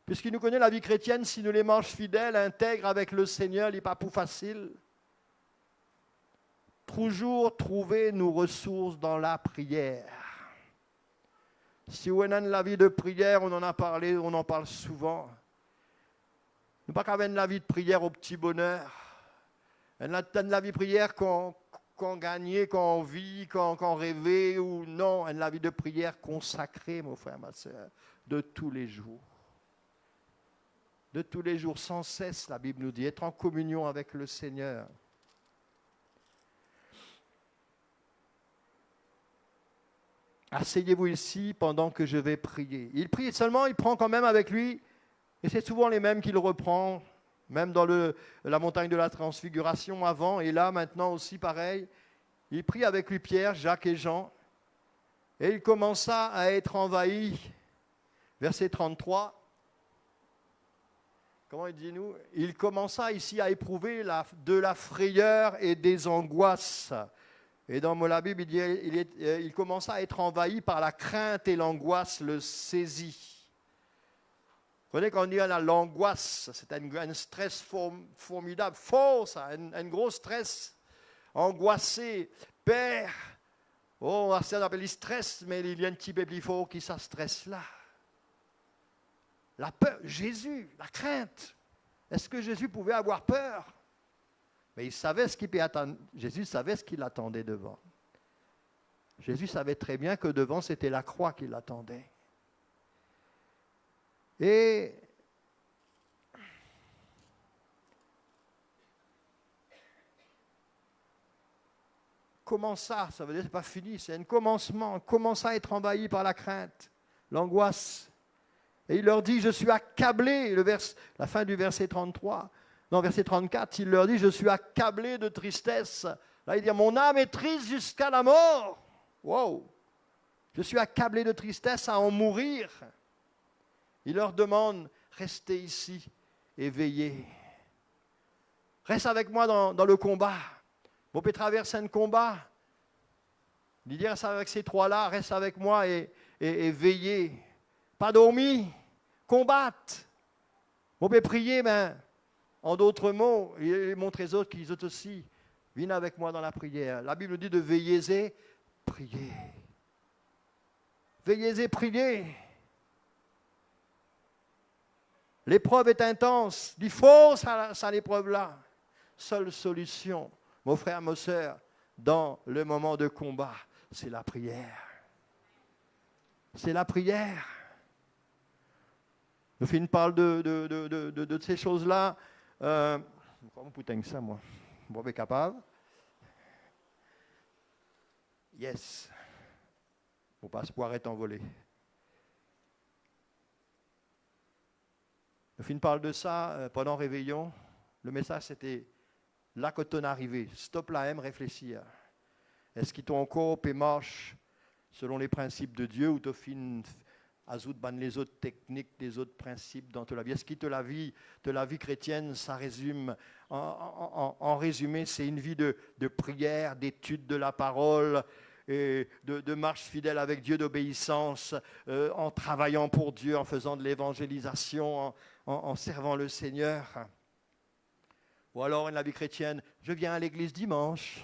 D: Puisqu'il nous connaît la vie chrétienne, si nous les marches fidèles, intègres avec le Seigneur, il n'est pas plus facile. Toujours trouver nos ressources dans la prière. Si on a la vie de prière, on en a parlé, on en parle souvent. Nous pas qu'à la vie de prière au petit bonheur. On a la vie de prière qu'on gagnait, qu'on vit, qu'on rêvait, ou non, on a la vie de prière consacrée, mon frère, ma soeur, de tous les jours. De tous les jours, sans cesse, la Bible nous dit, être en communion avec le Seigneur. Asseyez-vous ici pendant que je vais prier. Il prie seulement, il prend quand même avec lui, et c'est souvent les mêmes qu'il reprend, même dans la montagne de la transfiguration avant, et là maintenant aussi pareil. Il prie avec lui Pierre, Jacques et Jean, et il commença à être envahi. Verset 33. Comment il dit nous ? Il commença ici à éprouver de la frayeur et des angoisses. Et dans la Bible, il dit il commença à être envahi par la crainte et l'angoisse le saisit. Vous voyez, quand on dit l'angoisse, c'est un stress formidable, fort, ça, un gros stress, angoissé, père. Oh, ça s'appelle le stress, mais il y a un petit peu plus fort qui ça stress là. La peur, Jésus, la crainte. Est-ce que Jésus pouvait avoir peur ? Mais il savait ce qu'il peut attendre. Jésus savait ce qu'il attendait devant. Jésus savait très bien que devant, c'était la croix qui l'attendait. Et comment ça veut dire que ce n'est pas fini, c'est un commencement. Commença à être envahi par la crainte, l'angoisse. Et il leur dit, je suis accablé, la fin du verset 33. Non, verset 34, il leur dit, je suis accablé de tristesse. Là, il dit, mon âme est triste jusqu'à la mort. Wow! Je suis accablé de tristesse à en mourir. Il leur demande, restez ici et veillez. Reste avec moi dans le combat. Vous pouvez traverser un combat. Il dit, reste avec ces trois-là, reste avec moi et veillez. Pas dormir, combattre. Vous pouvez prier, mais en d'autres mots, il montre les autres qu'ils ont aussi. Viens avec moi dans la prière. La Bible dit de veiller et prier. Veillez et priez. L'épreuve est intense. Il faut ça l'épreuve-là. Seule solution, mon frère, ma soeur, dans le moment de combat, c'est la prière. C'est la prière. Nous faisons une parole de ces choses-là. Comment putain que ça, moi? Bon, ben capable. Yes. Mon passeport est envolé. Nous faisons une parole de ça pendant Réveillon. Le message, c'était là que tu es arrivé. Stop là, réfléchir. Est-ce qu'il t'a encore et marche selon les principes de Dieu ou tu finis ajoute les autres techniques, les autres principes dans ta vie. Est-ce que la vie chrétienne, ça résume, en résumé, c'est une vie de prière, d'étude de la parole, et de marche fidèle avec Dieu, d'obéissance, en travaillant pour Dieu, en faisant de l'évangélisation, en servant le Seigneur. Ou alors, la vie chrétienne, je viens à l'église dimanche.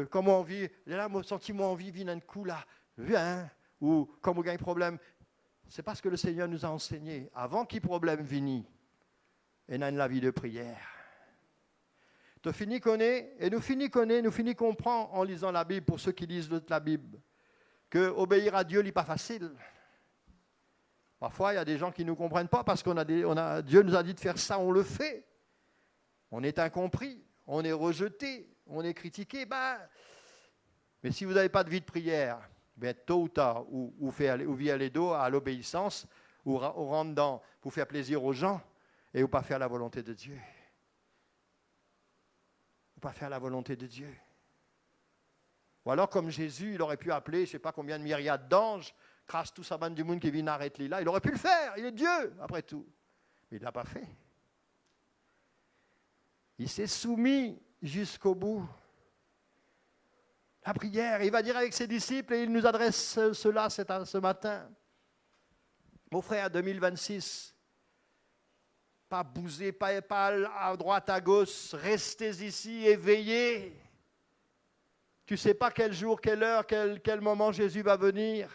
D: Comment on vit? Là, mon sentiment, on vit un coup là. Viens. Ou quand vous gagnez un problème, c'est parce que le Seigneur nous a enseigné, avant qu'il problème vienne, et dans la vie de prière. Tu finis connaître, et nous finis comprendre en lisant la Bible, pour ceux qui lisent la Bible, que obéir à Dieu n'est pas facile. Parfois, il y a des gens qui ne nous comprennent pas parce Dieu nous a dit de faire ça, on le fait. On est incompris, on est rejeté, on est critiqué. Mais si vous n'avez pas de vie de prière, bien, tôt ou tard, ou via les dos à l'obéissance, ou rentre dans, pour faire plaisir aux gens, et ou pas faire la volonté de Dieu. Ou pas faire la volonté de Dieu. Ou alors, comme Jésus, il aurait pu appeler, je ne sais pas combien de myriades d'anges, crasse tout sa bande du monde qui vient arrêter là. Il aurait pu le faire, il est Dieu, après tout. Mais il ne l'a pas fait. Il s'est soumis jusqu'au bout. La prière, il va dire avec ses disciples, et il nous adresse cela ce matin. Mon frère, 2026, pas bouser, pas à droite, à gauche, restez ici, éveillés. Tu ne sais pas quel jour, quelle heure, quel moment Jésus va venir.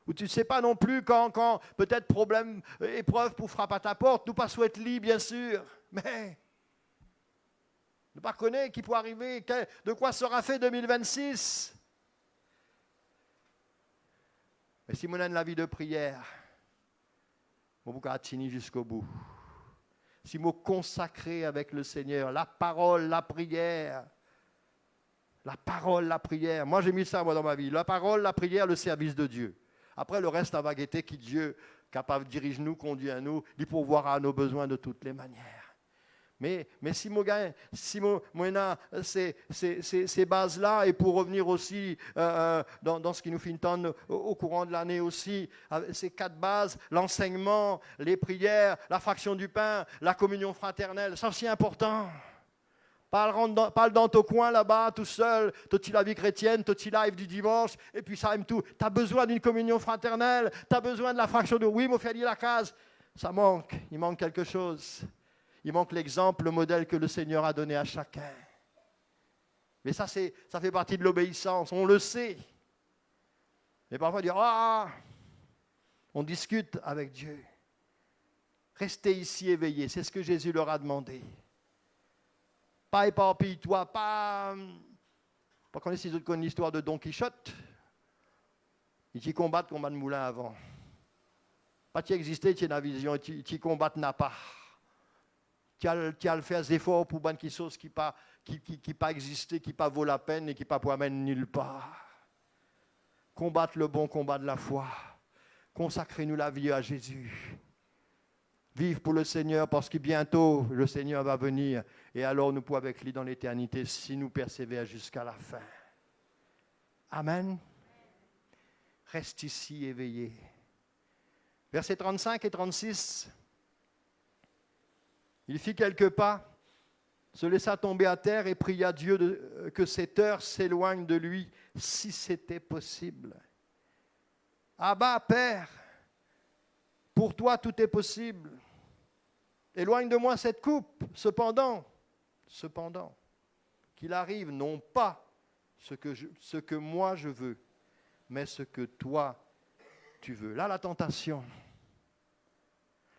D: Ou tu ne sais pas non plus quand peut-être problème, épreuve pour frapper à ta porte. Nous pas souhaite-li, bien sûr, mais ne pas connaître qui peut arriver, de quoi sera fait 2026. Mais si on a la vie de prière, on vous continue jusqu'au bout. Si vous consacrez avec le Seigneur, la parole, la prière. La parole, la prière. Moi, j'ai mis ça dans ma vie. La parole, la prière, le service de Dieu. Après, le reste, la vagueté qui Dieu, capable de diriger nous, conduit à nous, il pourvoira à nos besoins de toutes les manières. Mais si mon gars, si mon ces bases-là, et pour revenir aussi dans ce qui nous fait entendre au courant de l'année aussi, ces 4 bases, l'enseignement, les prières, la fraction du pain, la communion fraternelle, c'est aussi important. Parle dans ton coin là-bas, tout seul, tu la vie chrétienne, tu live du dimanche, et puis ça aime tout. Tu as besoin d'une communion fraternelle, tu as besoin de la fraction de oui, mon frère dit la case. Ça manque, il manque quelque chose. Il manque l'exemple, le modèle que le Seigneur a donné à chacun. Mais ça fait partie de l'obéissance, on le sait. Mais parfois, dire on discute avec Dieu. Restez ici éveillés, c'est ce que Jésus leur a demandé. Pas éparpille-toi, pas connaître si vous connaissez l'histoire de Don Quichotte. Il combat de moulin avant. Pas qui existait, qui est la vision, qui combat n'a pas. Qui a le faire des efforts pour bonne qui chose qui pas existé, qui pas vaut la peine et qui pas pour amener nulle part. Combattre le bon combat de la foi. Consacrez-nous la vie à Jésus. Vive pour le Seigneur parce que bientôt le Seigneur va venir et alors nous pourrons avec lui dans l'éternité si nous persévérons jusqu'à la fin. Amen. Reste ici éveillé. Versets 35 et 36. Il fit quelques pas, se laissa tomber à terre et pria Dieu que cette heure s'éloigne de lui, si c'était possible. Abba, Père, pour toi tout est possible. Éloigne de moi cette coupe, cependant, qu'il arrive non pas ce que moi je veux, mais ce que toi tu veux. Là, la tentation.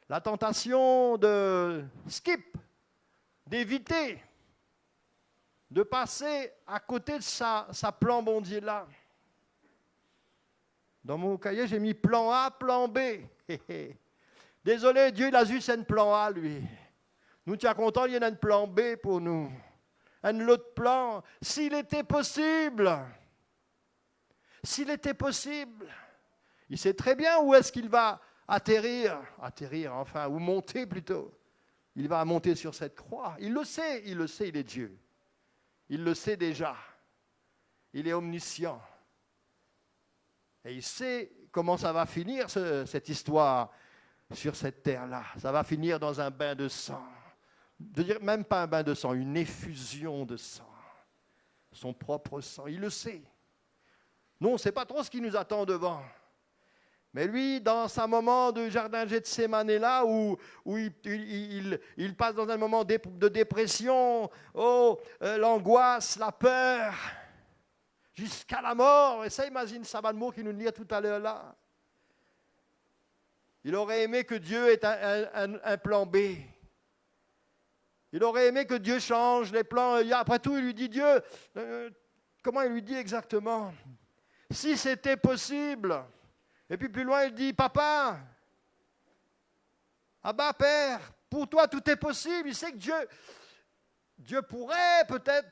D: La tentation de skip, d'éviter, de passer à côté de sa plan bon Dieu là. Dans mon cahier, j'ai mis plan A, plan B. Désolé, Dieu, il a juste un plan A, lui. Nous, tu es content, il y a un plan B pour nous. Un autre plan. S'il était possible, il sait très bien où est-ce qu'il va atterrir, enfin, ou monter plutôt. Il va monter sur cette croix. Il le sait, il est Dieu. Il le sait déjà. Il est omniscient. Et il sait comment ça va finir, cette histoire sur cette terre-là. Ça va finir dans un bain de sang. Je veux dire, même pas un bain de sang, une effusion de sang. Son propre sang, il le sait. Nous, on ne sait pas trop ce qui nous attend devant. Mais lui, dans sa moment de jardin Gethsémane là, où il passe dans un moment de dépression, l'angoisse, la peur, jusqu'à la mort. Et ça, imagine Sabalmo qui nous lit tout à l'heure là. Il aurait aimé que Dieu ait un plan B. Il aurait aimé que Dieu change les plans. Après tout, il lui dit, Dieu, comment il lui dit exactement? Si c'était possible. Et puis plus loin, il dit, Papa, Abba, Père, pour toi tout est possible. Il sait que Dieu pourrait peut-être,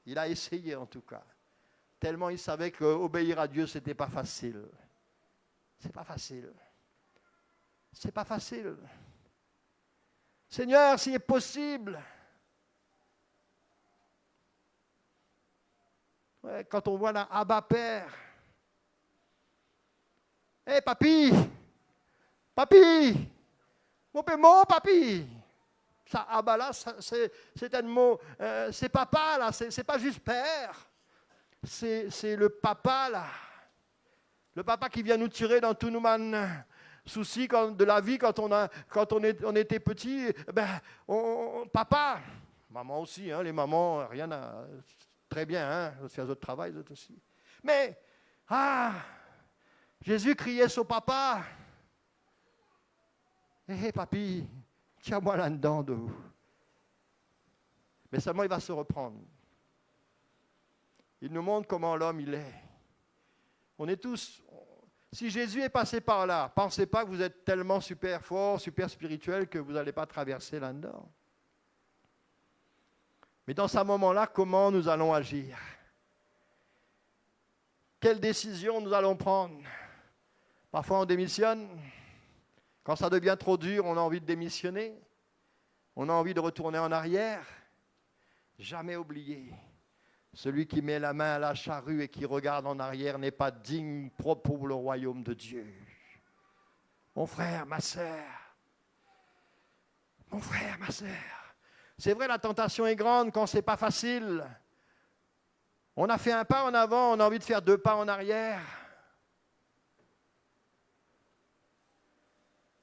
D: il a essayé en tout cas, tellement il savait qu'obéir à Dieu, ce n'était pas facile. C'est pas facile. C'est pas facile. Seigneur, s'il est possible. Ouais, quand on voit là, Abba Père. Hé, papi! Papi! Mon papi! Ça, Abba là, c'est un mot. C'est papa là, c'est pas juste père. C'est le papa là. Le papa qui vient nous tirer dans tous nos soucis de la vie quand on était petit. Papa, maman aussi, hein, les mamans, rien à. Très bien, hein, c'est un autre travail, autres aussi. Mais, Jésus criait son papa. Hé, papi, tiens-moi là-dedans. Mais seulement il va se reprendre. Il nous montre comment l'homme il est. On est tous. Si Jésus est passé par là, pensez pas que vous êtes tellement super fort, super spirituel que vous n'allez pas traverser là-dedans. Mais dans ce moment-là, comment nous allons agir? Quelles décisions nous allons prendre? Parfois on démissionne. Quand ça devient trop dur, on a envie de démissionner. On a envie de retourner en arrière. Jamais oublier. Celui qui met la main à la charrue et qui regarde en arrière n'est pas digne, propre pour le royaume de Dieu. Mon frère, ma sœur. Mon frère, ma sœur. C'est vrai, la tentation est grande quand ce n'est pas facile. On a fait un pas en avant, on a envie de faire 2 pas en arrière.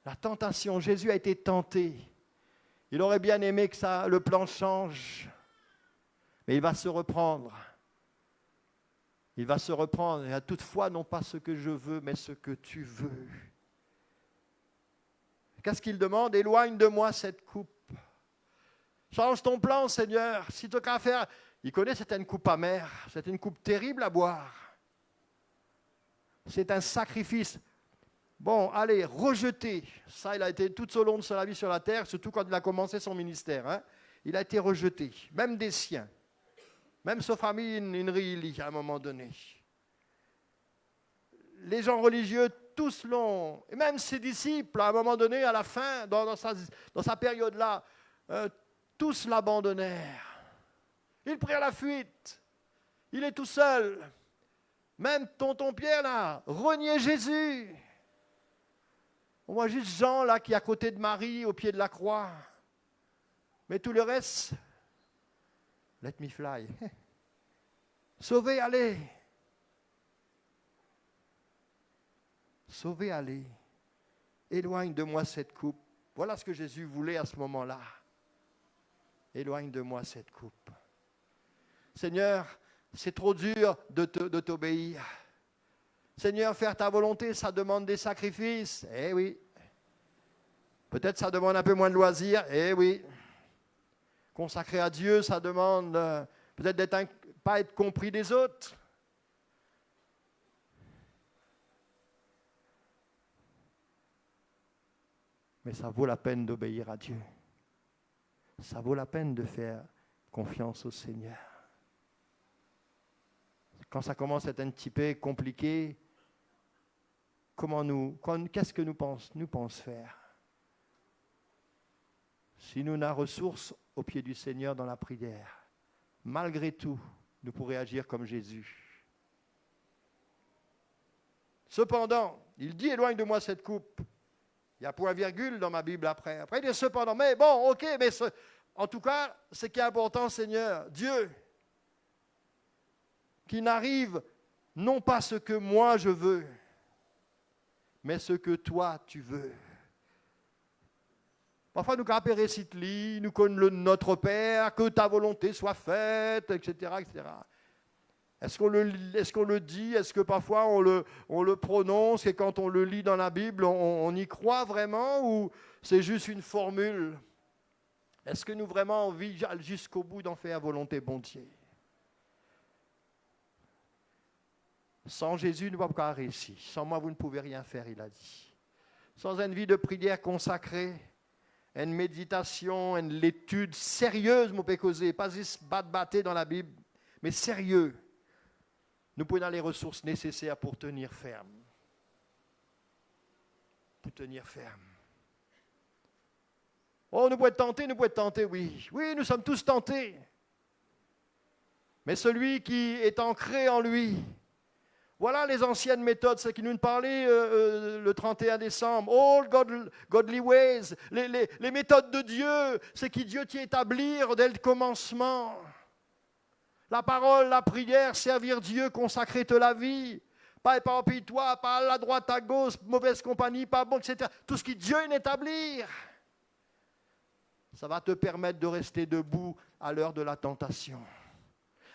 D: La tentation, Jésus a été tenté. Il aurait bien aimé que le plan change. Mais il va se reprendre. Il va se reprendre. Et toutefois, non pas ce que je veux, mais ce que tu veux. Qu'est-ce qu'il demande? Éloigne de moi cette coupe. Change ton plan, Seigneur. Si tu as qu'à faire. Il connaît, c'était une coupe amère. C'était une coupe terrible à boire. C'est un sacrifice. Bon, allez, rejeté. Ça, il a été tout au long de sa vie sur la terre, surtout quand il a commencé son ministère. Hein. Il a été rejeté, même des siens. Même sa famille, Inri, à un moment donné. Les gens religieux, tous l'ont. Et même ses disciples, à un moment donné, à la fin, dans sa période-là, tous l'abandonnèrent. Il prit à la fuite. Il est tout seul. Même tonton Pierre, là, reniait Jésus. On voit juste Jean, là, qui est à côté de Marie, au pied de la croix. Mais tout le reste, let me fly. Sauvez, allez. Sauvez, allez. Éloigne de moi cette coupe. Voilà ce que Jésus voulait à ce moment-là. Éloigne de moi cette coupe. Seigneur, c'est trop dur de t'obéir. Seigneur, faire ta volonté, ça demande des sacrifices. Eh oui. Peut-être ça demande un peu moins de loisirs. Eh oui. Consacrer à Dieu, ça demande peut-être pas être compris des autres. Mais ça vaut la peine d'obéir à Dieu. Ça vaut la peine de faire confiance au Seigneur. Quand ça commence à être un petit peu compliqué, qu'est-ce que nous pensons faire? Si nous n'avons ressources au pied du Seigneur dans la prière, malgré tout, nous pourrions agir comme Jésus. Cependant, il dit, éloigne de moi cette coupe. Il y a point virgule dans ma Bible après. Après, il dit cependant, mais bon, ok, mais en tout cas, ce qui est important, Seigneur, Dieu, qui n'arrive non pas ce que moi je veux, mais ce que toi tu veux. Parfois, nous capérons Citli, nous connaissons notre Père, que ta volonté soit faite, etc., etc. Est-ce qu'on le dit? Est-ce que parfois on le prononce et quand on le lit dans la Bible, on y croit vraiment ou c'est juste une formule? Est-ce que nous vraiment envie jusqu'au bout d'en faire volonté, bon Dieu? Sans Jésus, nous ne pouvons pas réussir. Sans moi, vous ne pouvez rien faire, il a dit. Sans une vie de prière consacrée, une méditation, une étude sérieuse, mon pécosé, pas juste battre dans la Bible, mais sérieux. nous pouvons avoir les ressources nécessaires pour tenir ferme. Pour tenir ferme. Oh, nous pouvons être tentés, oui. Oui, nous sommes tous tentés. Mais celui qui est ancré en lui, voilà les anciennes méthodes, ce qui nous parlait le 31 décembre. All godly ways, les méthodes de Dieu, c'est qui Dieu t'y établir dès le commencement. La parole, la prière, servir Dieu, consacrer te la vie. Pas éparpille-toi, pas à la droite, à gauche, mauvaise compagnie, pas bon, etc. Tout ce qui Dieu est établir. Ça va te permettre de rester debout à l'heure de la tentation.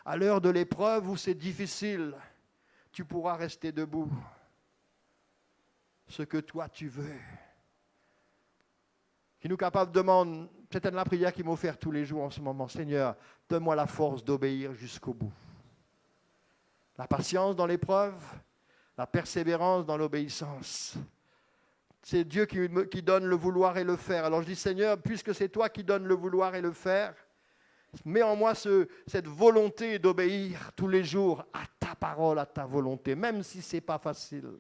D: À l'heure de l'épreuve où c'est difficile, tu pourras rester debout. Ce que toi tu veux. Qui nous capable demande, c'est la prière qui m'a offert tous les jours en ce moment. Seigneur, donne-moi la force d'obéir jusqu'au bout. La patience dans l'épreuve, la persévérance dans l'obéissance. C'est Dieu qui donne le vouloir et le faire. Alors je dis, Seigneur, puisque c'est toi qui donnes le vouloir et le faire, mets en moi cette volonté d'obéir tous les jours à ta parole, à ta volonté, même si ce n'est pas facile.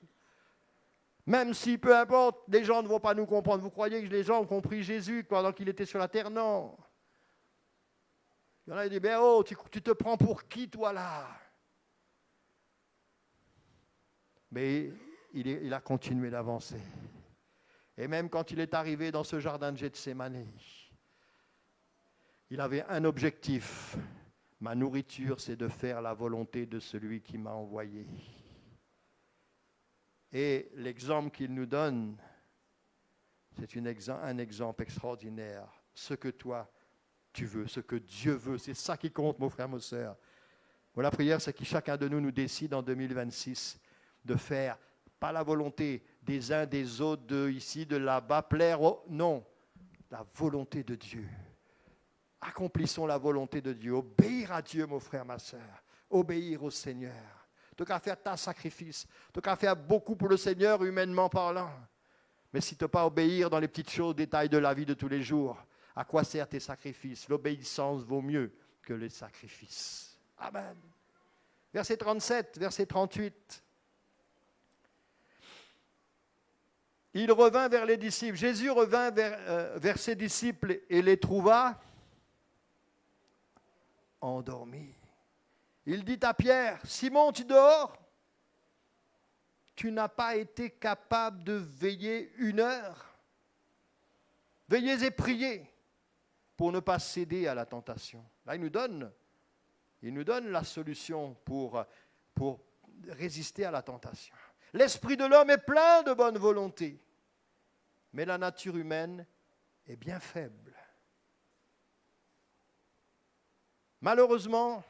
D: Même si, peu importe, les gens ne vont pas nous comprendre. Vous croyez que les gens ont compris Jésus pendant qu'il était sur la terre? Non. Il y en a qui disent, ben oh, tu te prends pour qui toi là? Mais il a continué d'avancer. Et même quand il est arrivé dans ce jardin de Gethsémani, il avait un objectif. Ma nourriture, c'est de faire la volonté de celui qui m'a envoyé. Et l'exemple qu'il nous donne, c'est un exemple extraordinaire. Ce que toi, tu veux, ce que Dieu veut, c'est ça qui compte, mon frère, ma soeur. La prière, c'est que chacun de nous décide en 2026 de faire, pas la volonté des uns, des autres, de ici, de là-bas, plaire, non, la volonté de Dieu. Accomplissons la volonté de Dieu. Obéir à Dieu, mon frère, ma soeur. Obéir au Seigneur. Tu n'as qu'à faire ta sacrifice. Tu n'as qu'à faire beaucoup pour le Seigneur, humainement parlant. Mais si tu n'as pas obéir dans les petites choses, détails de la vie de tous les jours, à quoi servent tes sacrifices? L'obéissance vaut mieux que les sacrifices. Amen. Verset 37, verset 38. Il revint vers les disciples. Jésus revint vers ses disciples et les trouva endormis. Il dit à Pierre, Simon, tu dors? Tu n'as pas été capable de veiller 1 heure? Veillez et priez pour ne pas céder à la tentation. Là, il nous donne la solution pour résister à la tentation. L'esprit de l'homme est plein de bonne volonté, mais la nature humaine est bien faible. Malheureusement,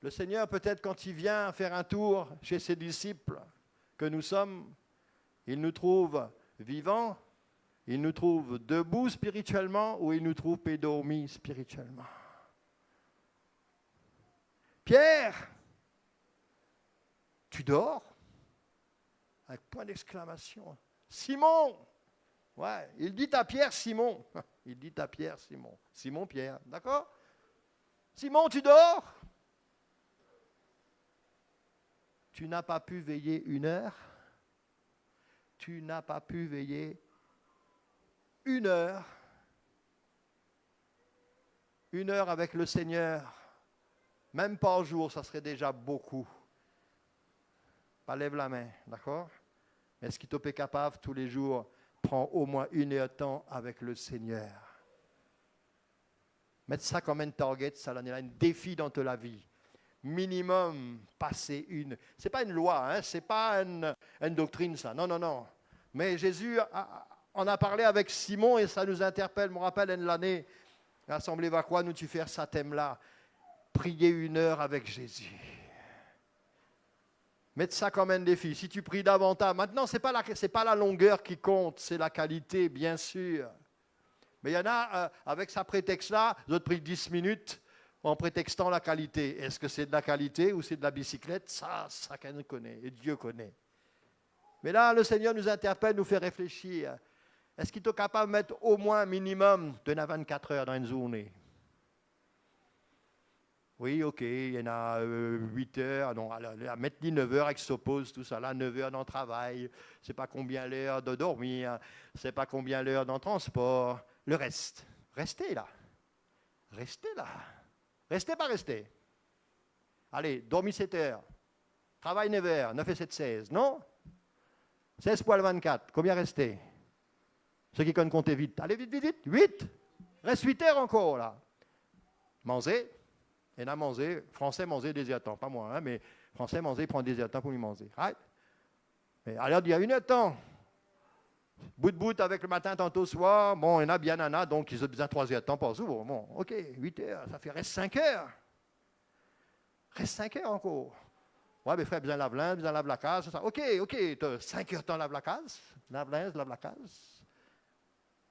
D: le Seigneur, peut-être quand il vient faire un tour chez ses disciples que nous sommes, il nous trouve vivants, il nous trouve debout spirituellement ou il nous trouve endormis spirituellement. Pierre, tu dors? Avec point d'exclamation. Simon, ouais, il dit à Pierre Simon. Il dit à Pierre Simon. Simon Pierre, d'accord? Simon, tu dors? Tu n'as pas pu veiller 1 heure? Tu n'as pas pu veiller 1 heure? 1 heure avec le Seigneur, même par jour, ça serait déjà beaucoup. Pas lève la main, d'accord? Mais est-ce qu'il t'est capable tous les jours, prends au moins 1 heure de temps avec le Seigneur. Mettre ça comme un target, ça là, un défi dans ta vie. Minimum, passer une. Ce n'est pas une loi, hein? Ce n'est pas une doctrine, ça. Non, non, non. Mais Jésus en a parlé avec Simon et ça nous interpelle. Je me rappelle une année, l'Assemblée va quoi, nous tu faire ça thème-là. Prier 1 heure avec Jésus. Mettre ça comme un défi. Si tu pries davantage, maintenant, ce n'est pas la longueur qui compte, c'est la qualité, bien sûr. Mais il y en a, avec ce prétexte-là, d'autres prient 10 minutes en prétextant la qualité. Est-ce que c'est de la qualité ou c'est de la bicyclette? Ça qu'on connaît, et Dieu connaît. Mais là, le Seigneur nous interpelle, nous fait réfléchir. Est-ce qu'il est capable de mettre au moins un minimum de 24 heures dans une journée? Oui, ok, il y en a 8 heures, non, à mettre 9 heures avec s'oppose, tout ça là, 9 heures dans le travail, c'est pas combien l'heure de dormir, c'est pas combien l'heure dans le transport, le reste. Restez là. Restez là. Restez pas restez. Allez, dormez 7 heures. Travail 9 heures, 9 et 7, 16, non 16 poils 24, combien restez? Ceux qui connaissent compter vite. Allez, vite, vite, vite, 8. Reste 8 heures encore là. Manger. Il y en a mangé, français manger désir temps, pas moi, hein, mais français manger, prend désir temps pour lui manger. Right? Mais alors, il y a 1 heure de temps. Bout avec le matin, tantôt soir, bon, il y en a bien, donc ils ont besoin de 3 heures de temps par jour. Bon, ok, 8 heures, ça fait reste 5 heures. Reste 5 heures encore. Ouais, mes frères, besoin de lave-linge, besoin de lave la case, ça. Ok, tu as 5 heures de temps lave la case, lave-linge, lave la case.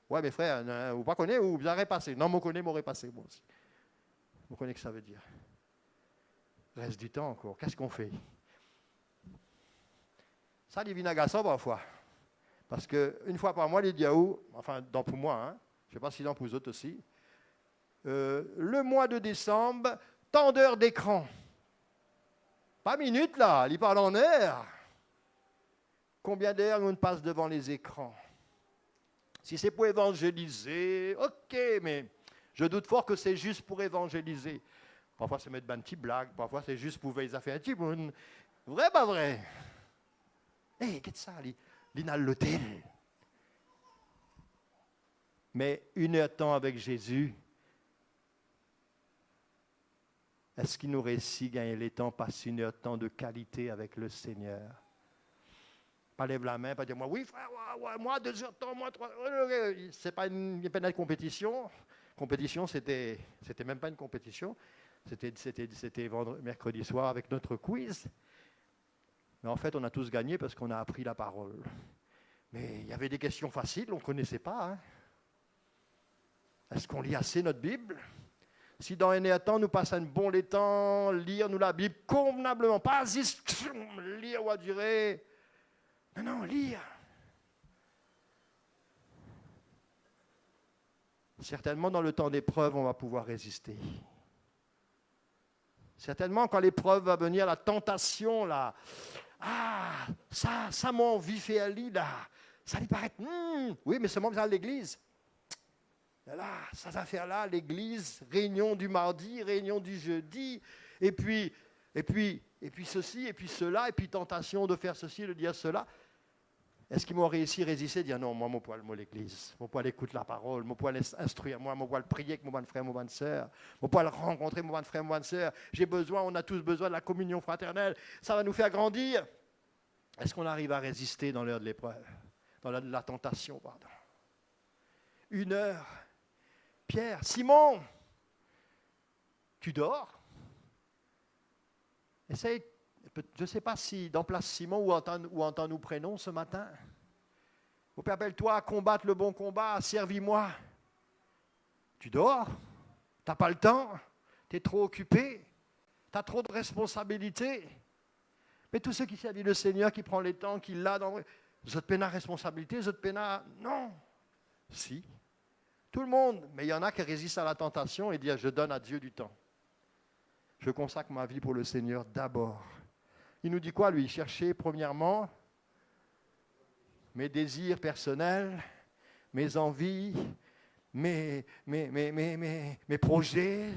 D: Ouais, mes frères, vous pas connaissez ou vous avez passé? Non, moi connais, m'aurait passé, moi aussi. Vous connaissez ce que ça veut dire. Reste du temps encore. Qu'est-ce qu'on fait? Ça devient agaçant parfois. Parce qu'une fois par mois, les diaous, enfin, dans pour moi, hein, je ne sais pas si dans pour vous autres aussi, le mois de décembre, tant d'heures d'écran. Pas minutes là, il parle en heures. Combien d'heures on passe devant les écrans? Si c'est pour évangéliser, ok, mais je doute fort que c'est juste pour évangéliser. Parfois, c'est mettre une petite blague, parfois, c'est juste pour veiller à faire un petit monde. Vrai, pas vrai? Hé, qu'est-ce que ça? Il a l'hôtel. Mais 1 heure de temps avec Jésus, est-ce qu'il nous réussit gagner les temps, passer 1 heure de temps de qualité avec le Seigneur? Pas lève la main, pas dire moi, oui frère, moi 2 heures de temps, moi 3 heures. C'est pas une compétition. Compétition, c'était même pas une compétition. C'était mercredi soir avec notre quiz. Mais en fait, on a tous gagné parce qu'on a appris la parole. Mais il y avait des questions faciles, on ne connaissait pas. Hein. Est-ce qu'on lit assez notre Bible? Si dans un temps, nous passons un bon temps, lire nous la Bible convenablement, pas juste lire ou à dire. Non, lire. Certainement, dans le temps d'épreuve, on va pouvoir résister. Certainement, quand l'épreuve va venir, la tentation, là, ça m'a envie de faire là, ça lui paraît, oui, mais seulement dans l'église. Là, ça va faire là, l'église, réunion du mardi, réunion du jeudi, et puis ceci, et puis cela, et puis tentation de faire ceci, de dire cela. Est-ce qu'ils m'ont réussi à résister, dire non, moi, je vais à l'église, moi, je écouter la parole, moi, je vais instruire, moi, je vais prier avec mon bon frère, mon bonne sœur, moi, je vais rencontrer mon bon frère, mon bonne sœur, on a tous besoin de la communion fraternelle, ça va nous faire grandir. Est-ce qu'on arrive à résister dans l'heure de l'épreuve, dans l'heure de la tentation, pardon? 1 heure. Pierre, Simon, tu dors? Essaye. Je ne sais pas si dans place Simon ou entend nous prénom ce matin. Rappelle-toi à combattre le bon combat, servis-moi. Tu dors? Tu n'as pas le temps? Tu es trop occupé? Tu as trop de responsabilités? Mais tous ceux qui servent le Seigneur, qui prend les temps, qui l'a dans... Vous êtes peinard responsabilité, vous êtes peinard... Non. Si. Tout le monde. Mais il y en a qui résistent à la tentation et disent, je donne à Dieu du temps. Je consacre ma vie pour le Seigneur d'abord. Il nous dit quoi, lui? Chercher, premièrement, mes désirs personnels, mes envies, mes projets.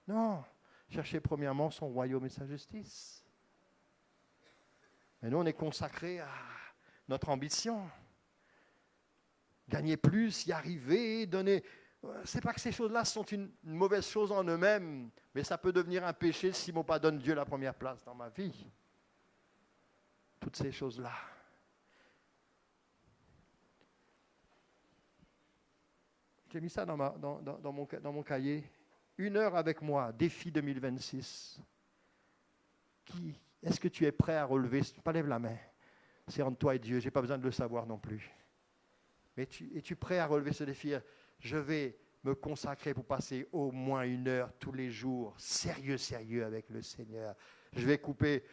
D: Non, chercher premièrement son royaume et sa justice. Mais nous, on est consacrés à notre ambition. Gagner plus, y arriver, donner... C'est pas que ces choses-là sont une mauvaise chose en eux-mêmes, mais ça peut devenir un péché si mon pas donne Dieu la première place dans ma vie. Toutes ces choses-là. J'ai mis ça dans mon cahier. 1 heure avec moi, défi 2026. Est-ce que tu es prêt à relever? Pas lève la main. C'est entre toi et Dieu, je n'ai pas besoin de le savoir non plus. Mais es-tu prêt à relever ce défi? Je vais me consacrer pour passer au moins 1 heure tous les jours, sérieux avec le Seigneur. Je vais couper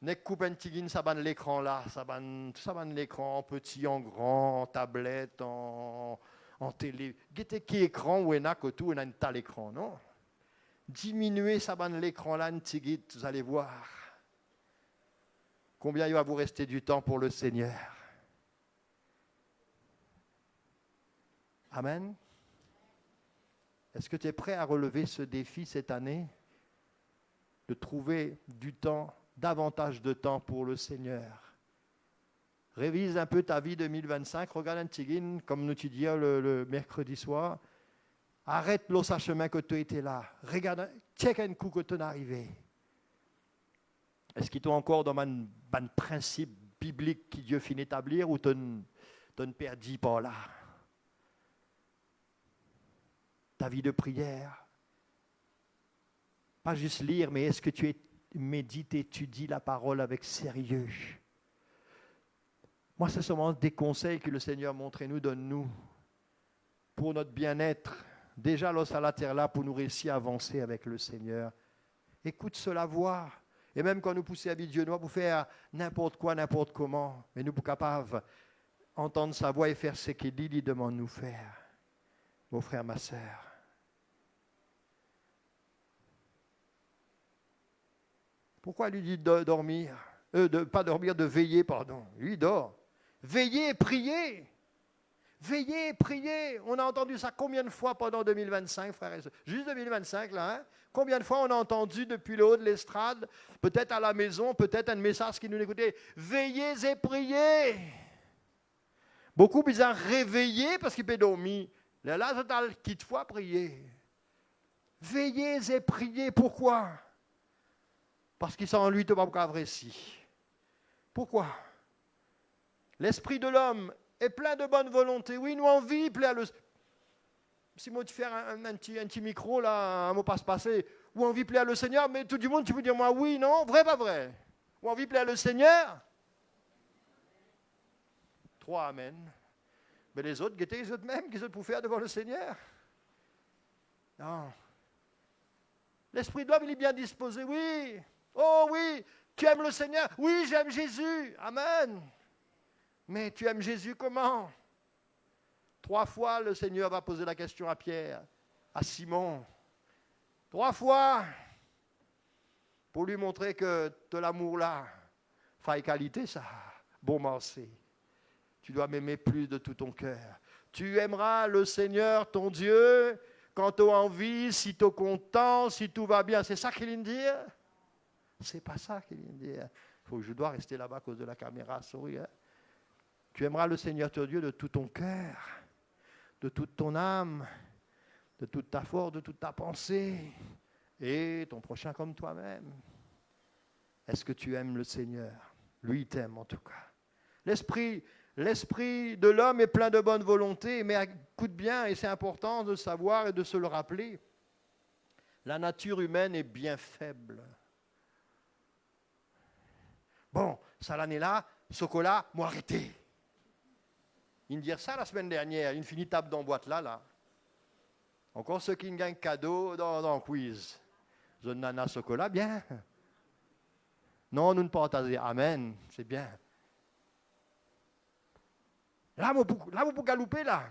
D: un petit ça banne l'écran là, ça banne l'écran en petit, en grand, en tablette, en télé. Guettez qui écran ou en a que tout, on a une tas l'écran, non? diminuez ça dans l'écran là, vous allez voir combien il va vous rester du temps pour le Seigneur. Amen. Est-ce que tu es prêt à relever ce défi cette année de trouver du temps, davantage de temps pour le Seigneur? Révise un peu ta vie 2025, regarde un petit guin, comme nous tu dis le mercredi soir. Arrête l'eau sa chemin que tu étais là. Regarde, check un coup que tu es arrivé. Est-ce qu'ils t'ont encore dans un principe biblique qui Dieu finit d'établir ou tu ne perdis pas là? Ta vie de prière. Pas juste lire, mais est-ce que tu médites, étudies la parole avec sérieux? Moi, c'est seulement des conseils que le Seigneur montre et nous donne-nous pour notre bien-être. Déjà, l'os à la terre là, pour nous réussir à avancer avec le Seigneur. Écoute cela voir. Et même quand nous poussons à Dieu, nous pour faire n'importe quoi, n'importe comment, mais nous sommes capables d'entendre sa voix et faire ce qu'il dit, il demande de nous faire. Mon frère, ma sœur. Pourquoi lui dit de dormir? Pas dormir, de veiller, pardon. Lui dort. Veillez et priez. Veillez et priez. On a entendu ça combien de fois pendant 2025, frères et sœurs? Juste 2025, là. Hein? Combien de fois on a entendu depuis le haut de l'estrade, peut-être à la maison, peut-être un message qui nous écoutait. Veillez et priez. Beaucoup bizarre réveiller parce qu'il peut dormir. Là, c'est à quitte fois prier. Veillez et priez. Pourquoi? Parce qu'il s'en lui, tu vas pas récit. Pourquoi? L'esprit de l'homme est plein de bonne volonté. Oui, nous envie, plaire le. Si moi tu fais un petit micro là, un mot passe-passé, ou envie plaire le Seigneur, mais tout du monde, tu peux dire moi oui, non, vrai, pas vrai. Ou envie plaire le Seigneur. 3 amen. Mais les autres, guettez les autres même, qu'ils ont pour faire devant le Seigneur. Non. L'esprit de l'homme, il est bien disposé, oui. Oh oui, tu aimes le Seigneur? Oui, j'aime Jésus. Amen. Mais tu aimes Jésus comment? 3 fois, le Seigneur va poser la question à Pierre, à Simon. 3 fois, pour lui montrer que de l'amour là, faille qualité ça, bon marché. Tu dois m'aimer plus de tout ton cœur. Tu aimeras le Seigneur, ton Dieu, quand tu as envie, si tu es content, si tout va bien. C'est ça qu'il vient de dire? C'est pas ça qu'il vient de dire. Je dois rester là-bas à cause de la caméra, sorry. Hein? Tu aimeras le Seigneur ton Dieu de tout ton cœur, de toute ton âme, de toute ta force, de toute ta pensée, et ton prochain comme toi-même. Est-ce que tu aimes le Seigneur? Lui, il t'aime en tout cas. L'esprit de l'homme est plein de bonne volonté, mais écoute bien, et c'est important de le savoir et de se le rappeler, la nature humaine est bien faible. Bon, ça l'année là, chocolat, moi arrêté. Il me dit ça la semaine dernière, une finie table dans boîte là. Encore ceux qui gagnent cadeau dans le quiz. Je nana chocolat, bien. Non, nous ne partageons. Amen, c'est bien. Là, vous pouvez galouper là.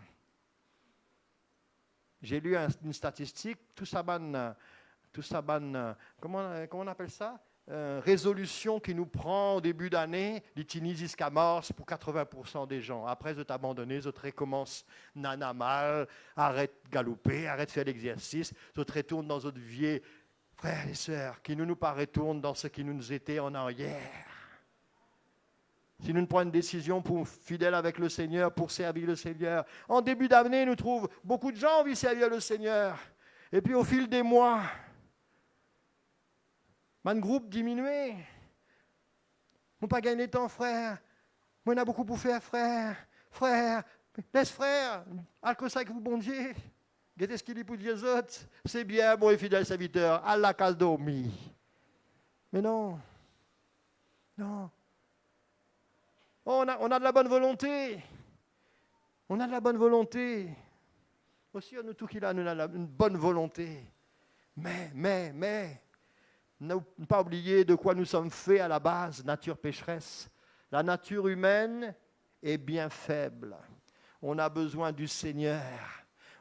D: J'ai lu une statistique, tout ça, comment on appelle ça? Résolution qui nous prend au début d'année, l'itinis jusqu'à mars pour 80% des gens. Après, je t'abandonne, je te recommence nana mal, arrête de galouper, arrête de faire l'exercice, je te retourne dans notre vie, frères et sœurs, qui ne nous pas retourne dans ce qui nous était en arrière. Si nous ne prenons une décision pour fidèle avec le Seigneur, pour servir le Seigneur, en début d'année, nous trouvons beaucoup de gens envie de servir le Seigneur. Et puis au fil des mois, mon groupe diminué. On pas gagner temps, frère. Moi, on a beaucoup pour faire, frère. Frère, laisse frère. Alcool ça avec vous, bon Dieu. Qu'est-ce qu'il dit pour dire aux autres? C'est bien, bon et fidèle serviteur. À la case dormi. Mais non. Non. Oh, on a de la bonne volonté. On a de la bonne volonté. Aussi, nous tout qu'il a, nous avons une bonne volonté. Mais. Ne pas oublier de quoi nous sommes faits à la base, nature pécheresse. La nature humaine est bien faible. On a besoin du Seigneur.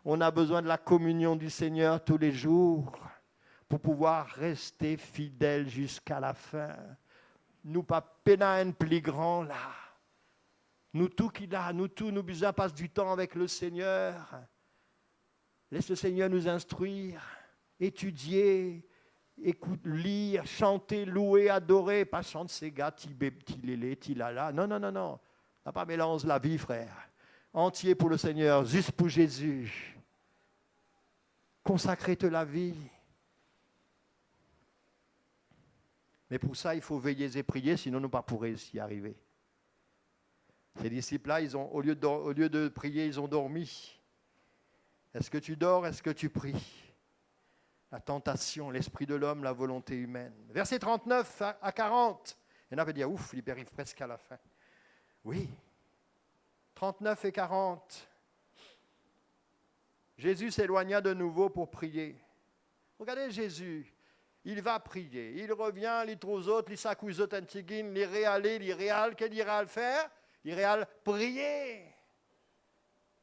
D: On a besoin de la communion du Seigneur tous les jours pour pouvoir rester fidèle jusqu'à la fin. Nous pas pénin plus grand là. Nous tout qu'il a, nous besoin passe du temps avec le Seigneur. Laisse le Seigneur nous instruire, étudier, écouter, lire, chanter, louer, adorer. Pas chanter ces gars, tibé, tilélé, tilala. Non. N'a pas mélange la vie, frère. Entier pour le Seigneur, juste pour Jésus. Consacrer-te la vie. Mais pour ça, il faut veiller et prier, sinon nous ne pourrons pas y arriver. Ces disciples-là, au lieu de prier, ils ont dormi. Est-ce que tu dors? Est-ce que tu pries? La tentation, l'esprit de l'homme, la volonté humaine. Versets 39 à 40. Il y en avait dit, ouf, il arrive presque à la fin. Oui. 39 et 40. Jésus s'éloigna de nouveau pour prier. Regardez Jésus. Il va prier. Il revient, il trouve aux autres, il s'accuse aux autres, il irait aller, il irait aller. Qu'est-ce qu'il irait faire? Il irait prier.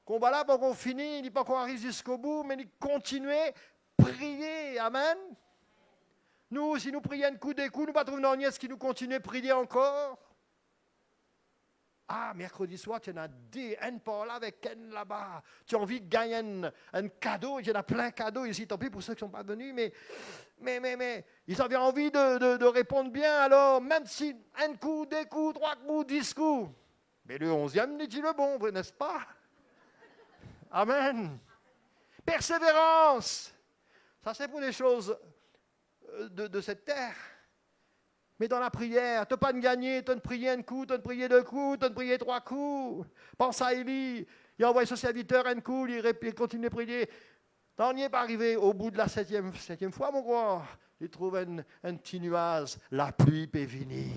D: Combat là, pour qu'on finisse, il n'est pas qu'on arrive jusqu'au bout, mais il continue à prier. Amen. Nous, si nous prions un coup des coups, nous ne trouvons pas ce qui nous continue à prier encore. Ah, mercredi soir, tu en as un par là avec un là-bas. Tu as envie de gagner un cadeau. Il y en a plein de cadeaux ici. Tant pis pour ceux qui ne sont pas venus, mais ils avaient envie de répondre bien. Alors, même si un coup, deux coups, trois coups, 10 coups. Mais le 11e dit le bon, n'est-ce pas? Amen. Persévérance. Ça, c'est pour les choses de cette terre. Mais dans la prière, tu n'as pas de gagner, tu as de prier un coup, tu as de prier 2 coups, tu as de prier 3 coups. Pense à Élie, il a envoyé son serviteur un coup, il continue de prier. On n'y est pas arrivé au bout de la septième fois, mon gars. Il trouve un petit nuage, la pluie peut venir.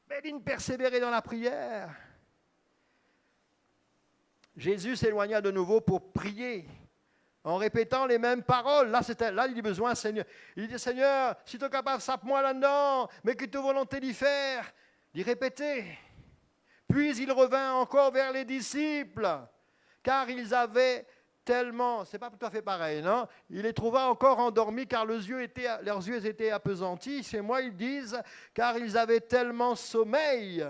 D: Mais il persévérait dans la prière. Jésus s'éloigna de nouveau pour prier, en répétant les mêmes paroles. Là, il a besoin, Seigneur. Il dit, Seigneur, si tu es capable, sape-moi là-dedans, mais que tu as volonté d'y faire. D'y répéter. Puis il revint encore vers les disciples, car ils avaient tellement, c'est pas tout à fait pareil, non? Il les trouva encore endormis, car leurs yeux étaient appesantis. Chez moi, ils disent, car ils avaient tellement sommeil,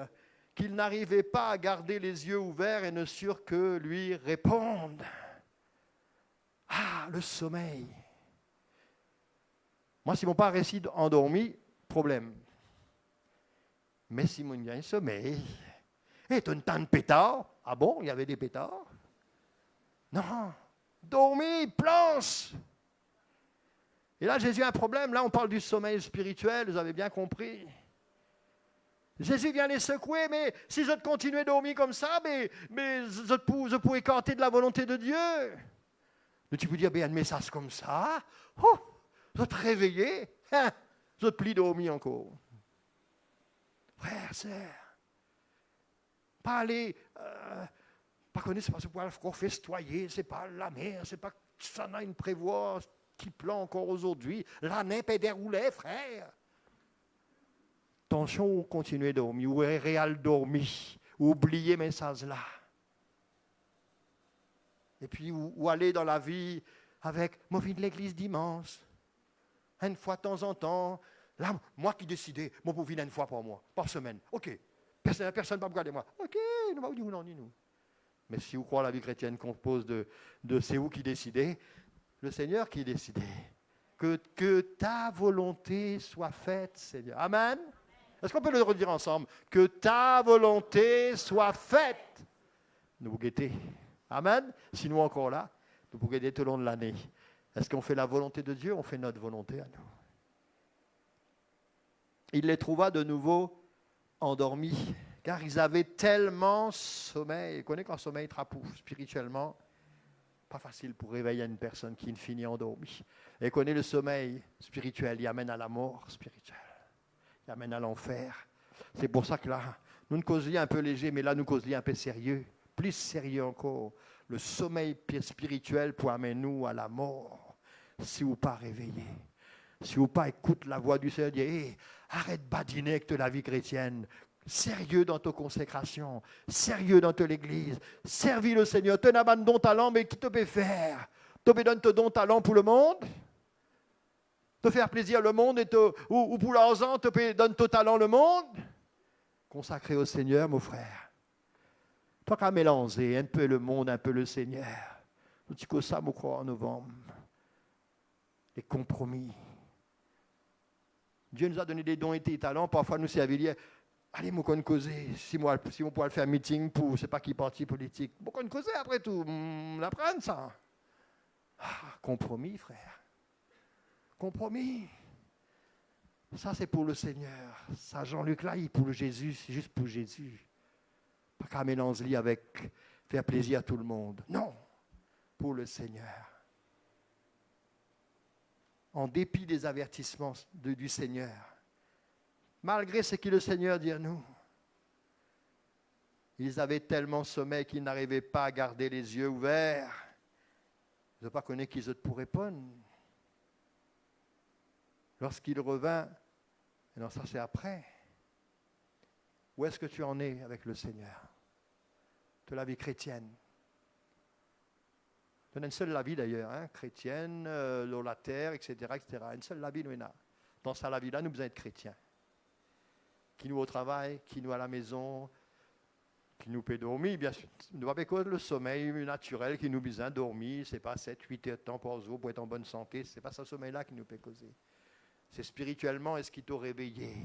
D: qu'ils n'arrivaient pas à garder les yeux ouverts et ne surent que lui répondre. Ah, le sommeil. Moi, si mon père récite endormi, problème. Mais si mon gars sommeil, et tu as une tant de pétards. Ah bon, il y avait des pétards? Non, dormi, planche. Et là, Jésus a un problème. Là, on parle du sommeil spirituel, vous avez bien compris. Jésus vient les secouer, mais si je continue à dormir comme ça, mais je peux écarter de la volonté de Dieu. Mais tu peux dire, un message comme ça, je te réveiller, je te plie dormir encore. Frère, sœur, pas aller, pas connaître, c'est pas ce pouvoir qu'on festoyer, c'est pas la mer, c'est pas ça n'a une prévoir qui plan encore aujourd'hui, l'année peut dérouler, frère. Attention, ou continuer à dormir, ou réel dormir, ou oublier mes messages là. Et puis, ou aller dans la vie avec, moi, je viens de l'église dimanche. Une fois de temps en temps. Là, moi qui décidais, moi, pour venir une fois par mois, par semaine. OK. Personne ne va me regarder moi. OK, nous va dire non, ni nous. Mais si vous croyez la vie chrétienne compose de c'est vous qui décidez, le Seigneur qui décidait. Que ta volonté soit faite, Seigneur. Amen. Est-ce qu'on peut le redire ensemble? Que ta volonté soit faite. Nous vous guettez. Amen. Si nous encore là, nous vous guettez tout au long de l'année. Est-ce qu'on fait la volonté de Dieu? On fait notre volonté à nous. Il les trouva de nouveau endormis, car ils avaient tellement sommeil. Vous connaissez quand sommeil trapou spirituellement, pas facile pour réveiller une personne qui finit endormie. Et connaît le sommeil spirituel, il amène à la mort spirituelle. Il amène à l'enfer. C'est pour ça que là, nous causions un peu léger, mais là, nous causions un peu sérieux. Plus sérieux encore. Le sommeil spirituel pour amener nous à la mort. Si vous pas réveillé. Si vous pas écoute la voix du Seigneur, dit, hey, arrête de badiner avec la vie chrétienne. Sérieux dans ta consécration. Sérieux dans l'église. Servis le Seigneur. Tu n'as pas de don talent, mais qui te peut faire? Tu me donnes ton don talent pour le monde? te faire plaisir le monde ou pour l'argent te donne totalement le monde. Consacré au Seigneur, mon frère. Toi qui as mélangé un peu le monde, un peu le Seigneur. Nous disons que ça, nous crois en novembre. Les compromis. Dieu nous a donné des dons et des talents. Parfois, nous servir. Allez, nous connaissons causer. Si on pourrait faire un meeting pour, je ne sais pas qui parti politique. Nous connaissons causer après tout. On apprend ça. Compromis, frère. Compromis. Ça, c'est pour le Seigneur. Ça, Jean-Luc, là, il pour le Jésus, c'est juste pour Jésus. Pas qu'à mélanger avec faire plaisir à tout le monde. Non, pour le Seigneur. En dépit des avertissements du Seigneur, malgré ce que le Seigneur dit à nous, ils avaient tellement sommeil qu'ils n'arrivaient pas à garder les yeux ouverts. Ils n'ont pas connu qu'ils eux pour répondre. Lorsqu'il revint, et non, ça c'est après. Où est-ce que tu en es avec le Seigneur? De la vie chrétienne. On a une seule la vie d'ailleurs, hein, chrétienne, la terre, etc., etc. Une seule la vie, nous en a. Dans ça, la vie-là, nous besoin être chrétiens. Qui nous au travail, qui nous à la maison, qui nous peut dormir, bien sûr. Nous avons le sommeil naturel qui nous besoin dormir, c'est pas 7-8 heures de temps par jour pour être en bonne santé, c'est pas ce sommeil-là qui nous peut causer. C'est spirituellement, est-ce qu'il t'a réveillé?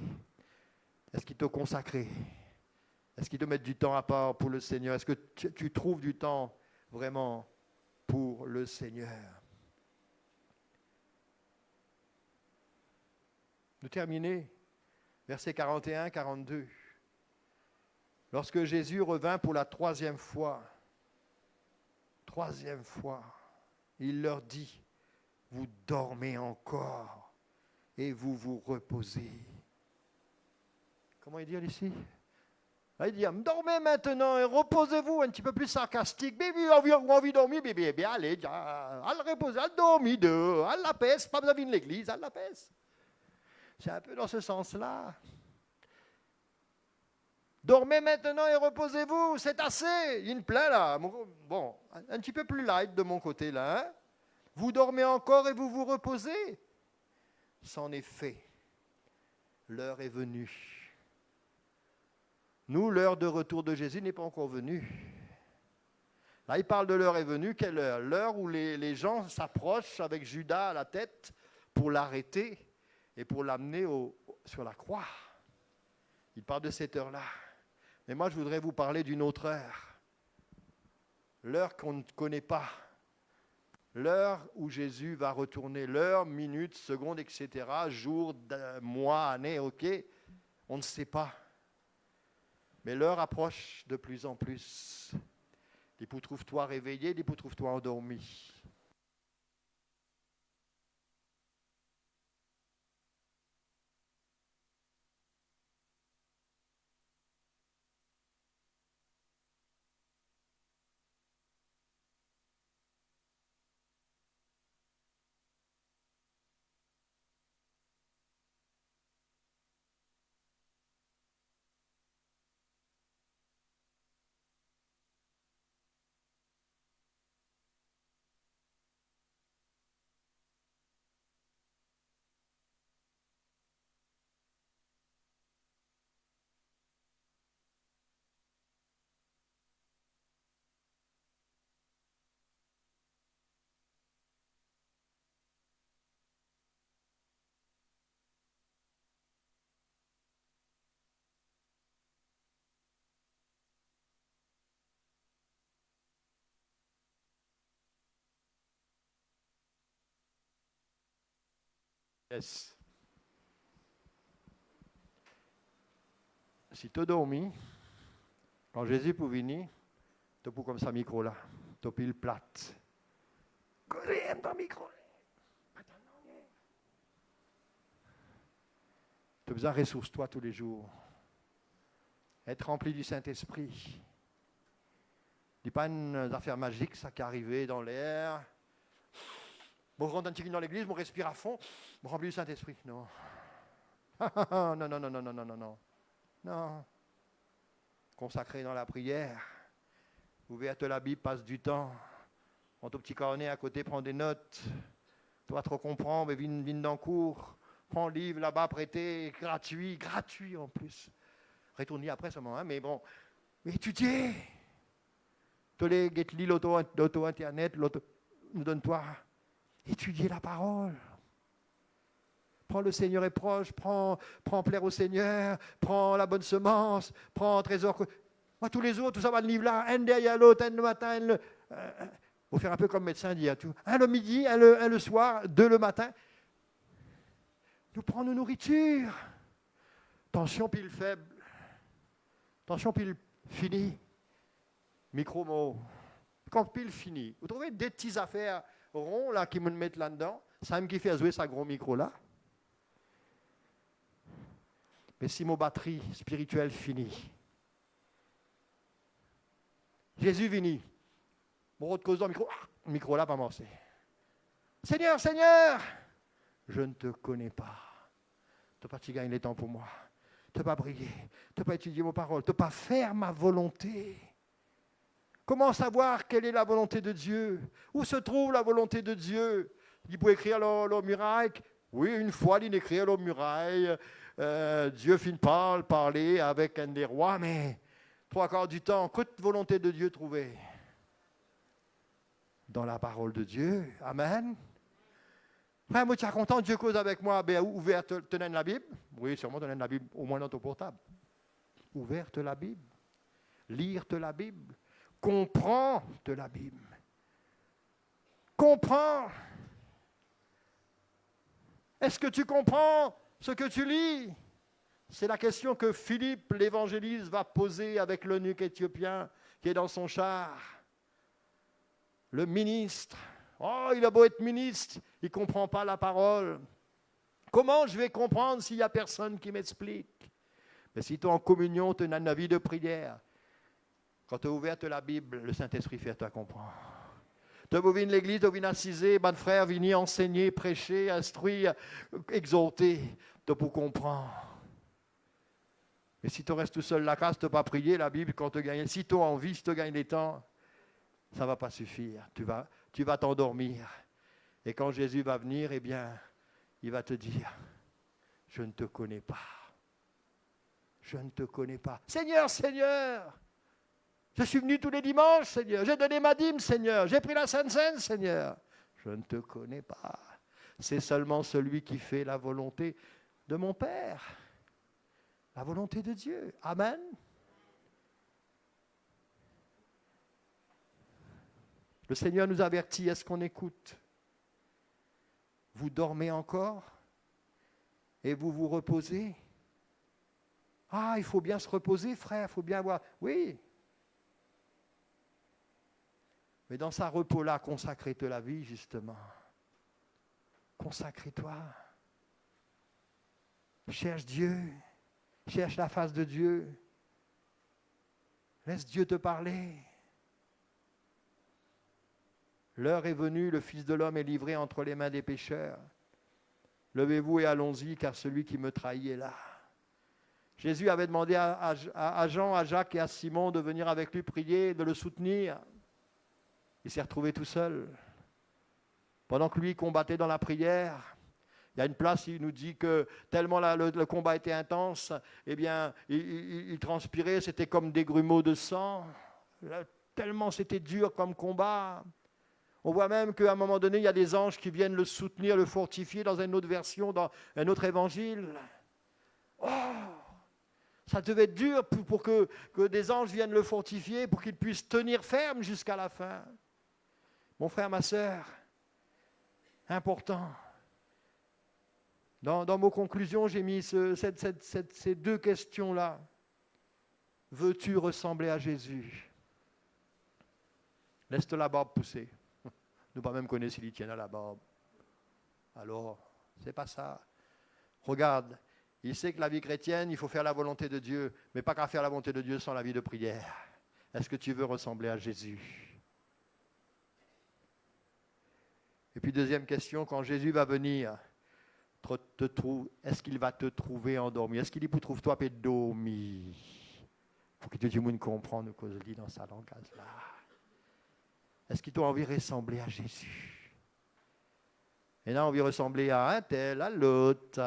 D: Est-ce qu'il t'a consacré? Est-ce qu'il te met du temps à part pour le Seigneur? Est-ce que tu trouves du temps vraiment pour le Seigneur? Nous terminons, versets 41-42. Lorsque Jésus revint pour la troisième fois, il leur dit, vous dormez encore et vous vous reposez. Comment il dit ici? Là, il dit, dormez maintenant et reposez-vous, un petit peu plus sarcastique. Bébé, envie de dormir, bébé, bien, allez, allez reposer, allez dormir dehors, allez la peste, pas besoin de l'église, allez la peste. C'est un peu dans ce sens-là. Dormez maintenant et reposez-vous, c'est assez. Il me plaît là. Bon, un petit peu plus light de mon côté là. Hein? Vous dormez encore et vous vous reposez. C'en est fait. L'heure est venue. Nous, l'heure de retour de Jésus n'est pas encore venue. Là, il parle de l'heure est venue. Quelle heure? L'heure où les gens s'approchent avec Judas à la tête pour l'arrêter et pour l'amener sur la croix. Il parle de cette heure-là. Mais moi, je voudrais vous parler d'une autre heure. L'heure qu'on ne connaît pas. L'heure où Jésus va retourner. L'heure, minute, seconde, etc. Jour, mois, année, ok. On ne sait pas. Mais l'heure approche de plus en plus. L'époux trouve-toi réveillé, l'époux trouve-toi endormi. Yes. Si tu as dormi, quand Jésus pour venir, tu as comme ça micro là, tu as pile plate. Correz ton micro. Tu as besoin de ressources-toi tous les jours. Être rempli du Saint-Esprit. Ce n'est pas une affaire magique, ça qui est arrivé dans l'air. Bon, je rentre un petit peu dans l'église, je respire à fond, je me remplis du Saint-Esprit. Non. Non. Non. Consacré dans la prière. Ouverte la Bible, passe du temps. Prends ton petit carnet à côté, prends des notes. Tu vas trop comprendre, mais viens dans le cours. Prends le livre là-bas, prêté, gratuit en plus. Retourne-y après seulement, hein, mais bon. Mais étudiez. Tu les lis l'auto-internet, nous donne-toi. Étudiez la parole. Prends le Seigneur est proche, prends plaire au Seigneur, prends la bonne semence, prends trésor. Moi, tous les jours, tout ça va le livre là, un derrière l'autre, un le matin, un le. Faut faire un peu comme médecin dit à tout. Un le midi, un le soir, 2 le matin. Nous prenons nos nourritures. Tension pile faible. Tension pile finie. Micro-mot. Quand pile fini. Vous trouvez des petites affaires ronds là qui me mettent là-dedans. Ça me qui fait jouer sa gros micro là. Mais si mon batterie spirituelle finit. Jésus vini. Mon autre cause dans le micro là pas morcé. Seigneur, Seigneur, je ne te connais pas. Tu n'as pas gagné les temps pour moi. Tu n'as pas brillé. Tu n'as pas étudié vos paroles. Tu n'as pas faire ma volonté. Comment savoir quelle est la volonté de Dieu? Où se trouve la volonté de Dieu? Il peut écrire la muraille. Oui, une fois, il écrit la muraille. Dieu finit par parler avec un des rois, mais 3/4 du temps, quelle volonté de Dieu trouver? Dans la parole de Dieu. Amen. Frère, moi, tu es content, Dieu cause avec moi. Ben, ouverte, tenez la Bible. Oui, sûrement tenez la Bible, au moins dans ton portable. Ouverte la Bible. Lire-te la Bible. Comprends-te la Bible. Comprends. Est-ce que tu comprends ce que tu lis? C'est la question que Philippe, l'évangéliste, va poser avec l'eunuque éthiopien qui est dans son char. Le ministre. Oh, il a beau être ministre, il ne comprend pas la parole. Comment je vais comprendre s'il n'y a personne qui m'explique? Mais si tu es en communion, tu as une vie de prière. Quand tu as ouvert la Bible, le Saint-Esprit fait toi comprendre. Tu as vu l'église, tu as vu assiser, bon frère, venir enseigner, prêcher, instruire, exhorter, tu pour comprendre. Mais si tu restes tout seul la casse, tu n'as pas prié la Bible quand tu gagnes. Si tu as envie, si tu gagnes les temps, ça ne va pas suffire. Tu vas t'endormir. Et quand Jésus va venir, eh bien, il va te dire, je ne te connais pas. Je ne te connais pas. Seigneur, Seigneur, je suis venu tous les dimanches, Seigneur. J'ai donné ma dîme, Seigneur. J'ai pris la Sainte Seine, Seigneur. Je ne te connais pas. C'est seulement celui qui fait la volonté de mon Père. La volonté de Dieu. Amen. Le Seigneur nous avertit, est-ce qu'on écoute? Vous dormez encore et vous vous reposez? Ah, il faut bien se reposer, frère, il faut bien voir. Oui. Mais dans ce repos-là, consacrez-toi la vie, justement. Consacrez-toi. Cherche Dieu. Cherche la face de Dieu. Laisse Dieu te parler. L'heure est venue, le Fils de l'homme est livré entre les mains des pécheurs. Levez-vous et allons-y, car celui qui me trahit est là. Jésus avait demandé à Jean, à Jacques et à Simon de venir avec lui prier, de le soutenir. Il s'est retrouvé tout seul. Pendant que lui combattait dans la prière, il y a une place, il nous dit que tellement le combat était intense, eh bien, il transpirait, c'était comme des grumeaux de sang. Tellement c'était dur comme combat. On voit même qu'à un moment donné, il y a des anges qui viennent le soutenir, le fortifier dans une autre version, dans un autre évangile. Oh! Ça devait être dur pour que des anges viennent le fortifier, pour qu'il puisse tenir ferme jusqu'à la fin. Mon frère, ma sœur, important. Dans mes conclusions, j'ai mis ces 2 questions-là. Veux-tu ressembler à Jésus? Laisse-toi la barbe pousser. Nous pas même connaître s'il y tient à la barbe. Alors, c'est pas ça. Regarde, il sait que la vie chrétienne, il faut faire la volonté de Dieu, mais pas qu'à faire la volonté de Dieu sans la vie de prière. Est-ce que tu veux ressembler à Jésus? Et puis deuxième question, quand Jésus va venir, est-ce qu'il va te trouver endormi? Est-ce qu'il dit pour trouve-toi et dormi? Pour que Dieu nous comprenne ce que je dis dans sa langage là. Est-ce qu'il t'a envie de ressembler à Jésus? Et là, on veut ressembler à un tel, à l'autre.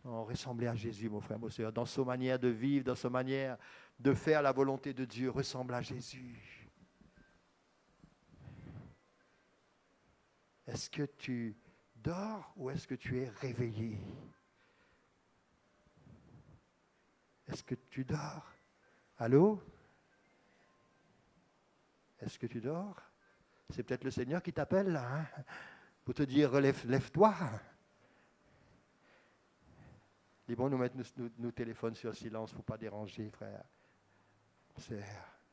D: On ressembler à Jésus, mon frère, mon soeur. Dans sa manière de vivre, dans sa manière de faire la volonté de Dieu, ressemble à Jésus. Est-ce que tu dors ou est-ce que tu es réveillé? Est-ce que tu dors? Allô? Est-ce que tu dors? C'est peut-être le Seigneur qui t'appelle là, hein, pour te dire lève-toi. Il est bon de nous mettre nos téléphones sur silence pour ne pas déranger, frère.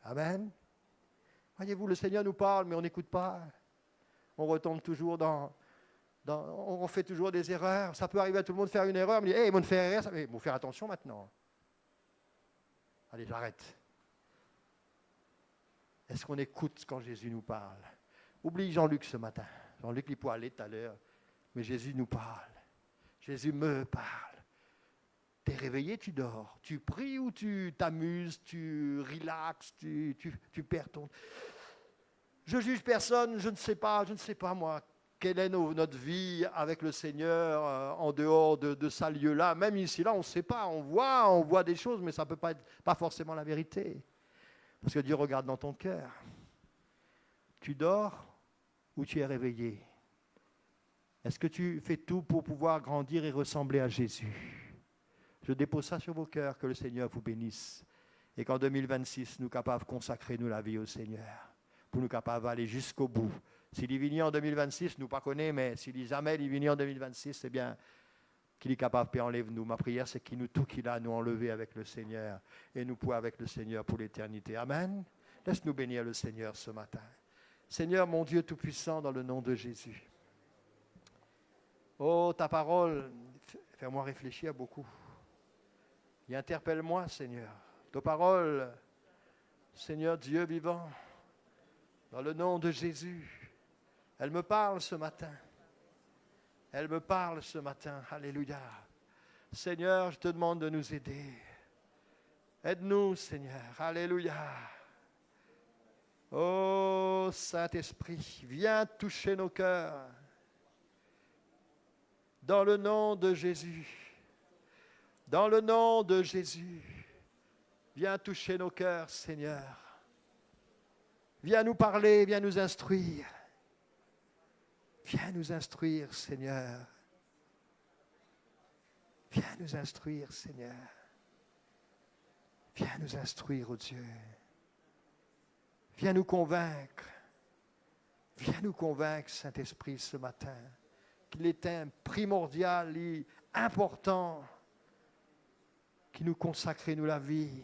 D: Amen. Voyez-vous, le Seigneur nous parle, mais on n'écoute pas. On retombe toujours on fait toujours des erreurs. Ça peut arriver à tout le monde de faire une erreur. On me dit, hey, mon frère, il faut faire attention maintenant. Allez, j'arrête. Est-ce qu'on écoute quand Jésus nous parle? Oublie Jean-Luc ce matin. Jean-Luc, il peut aller tout à l'heure. Mais Jésus nous parle. Jésus me parle. Tu es réveillé, tu dors. Tu pries ou tu t'amuses, tu relaxes, tu perds ton... Je juge personne, je ne sais pas moi, quelle est notre vie avec le Seigneur en dehors de ce lieu-là. Même ici, là, on ne sait pas, on voit des choses, mais ça ne peut pas être pas forcément la vérité. Parce que Dieu regarde dans ton cœur. Tu dors ou tu es réveillé? Est-ce que tu fais tout pour pouvoir grandir et ressembler à Jésus? Je dépose ça sur vos cœurs, que le Seigneur vous bénisse. Et qu'en 2026, nous capables de consacrer nous la vie au Seigneur. Pour nous capables d'aller jusqu'au bout. S'il est venu en 2026, nous ne connaissons pas, mais s'il jamais il est venu en 2026, c'est bien qu'il est capable de enlever nous. Ma prière, c'est qu'il nous tout qu'il a nous enlever avec le Seigneur. Et nous pour avec le Seigneur pour l'éternité. Amen. Laisse-nous bénir le Seigneur ce matin. Seigneur, mon Dieu Tout-Puissant, dans le nom de Jésus. Oh, ta parole, fais-moi réfléchir beaucoup. Et interpelle-moi, Seigneur. Ta parole, Seigneur Dieu vivant, dans le nom de Jésus, elle me parle ce matin. Elle me parle ce matin. Alléluia. Seigneur, je te demande de nous aider. Aide-nous, Seigneur. Alléluia. Oh, Saint-Esprit, viens toucher nos cœurs. Dans le nom de Jésus. Dans le nom de Jésus. Viens toucher nos cœurs, Seigneur. Viens nous parler, viens nous instruire. Viens nous instruire, Seigneur. Viens nous instruire, Seigneur. Viens nous instruire, oh Dieu. Viens nous convaincre. Viens nous convaincre, Saint-Esprit, ce matin, qu'il est primordial et important qu'il nous consacre, nous, la vie,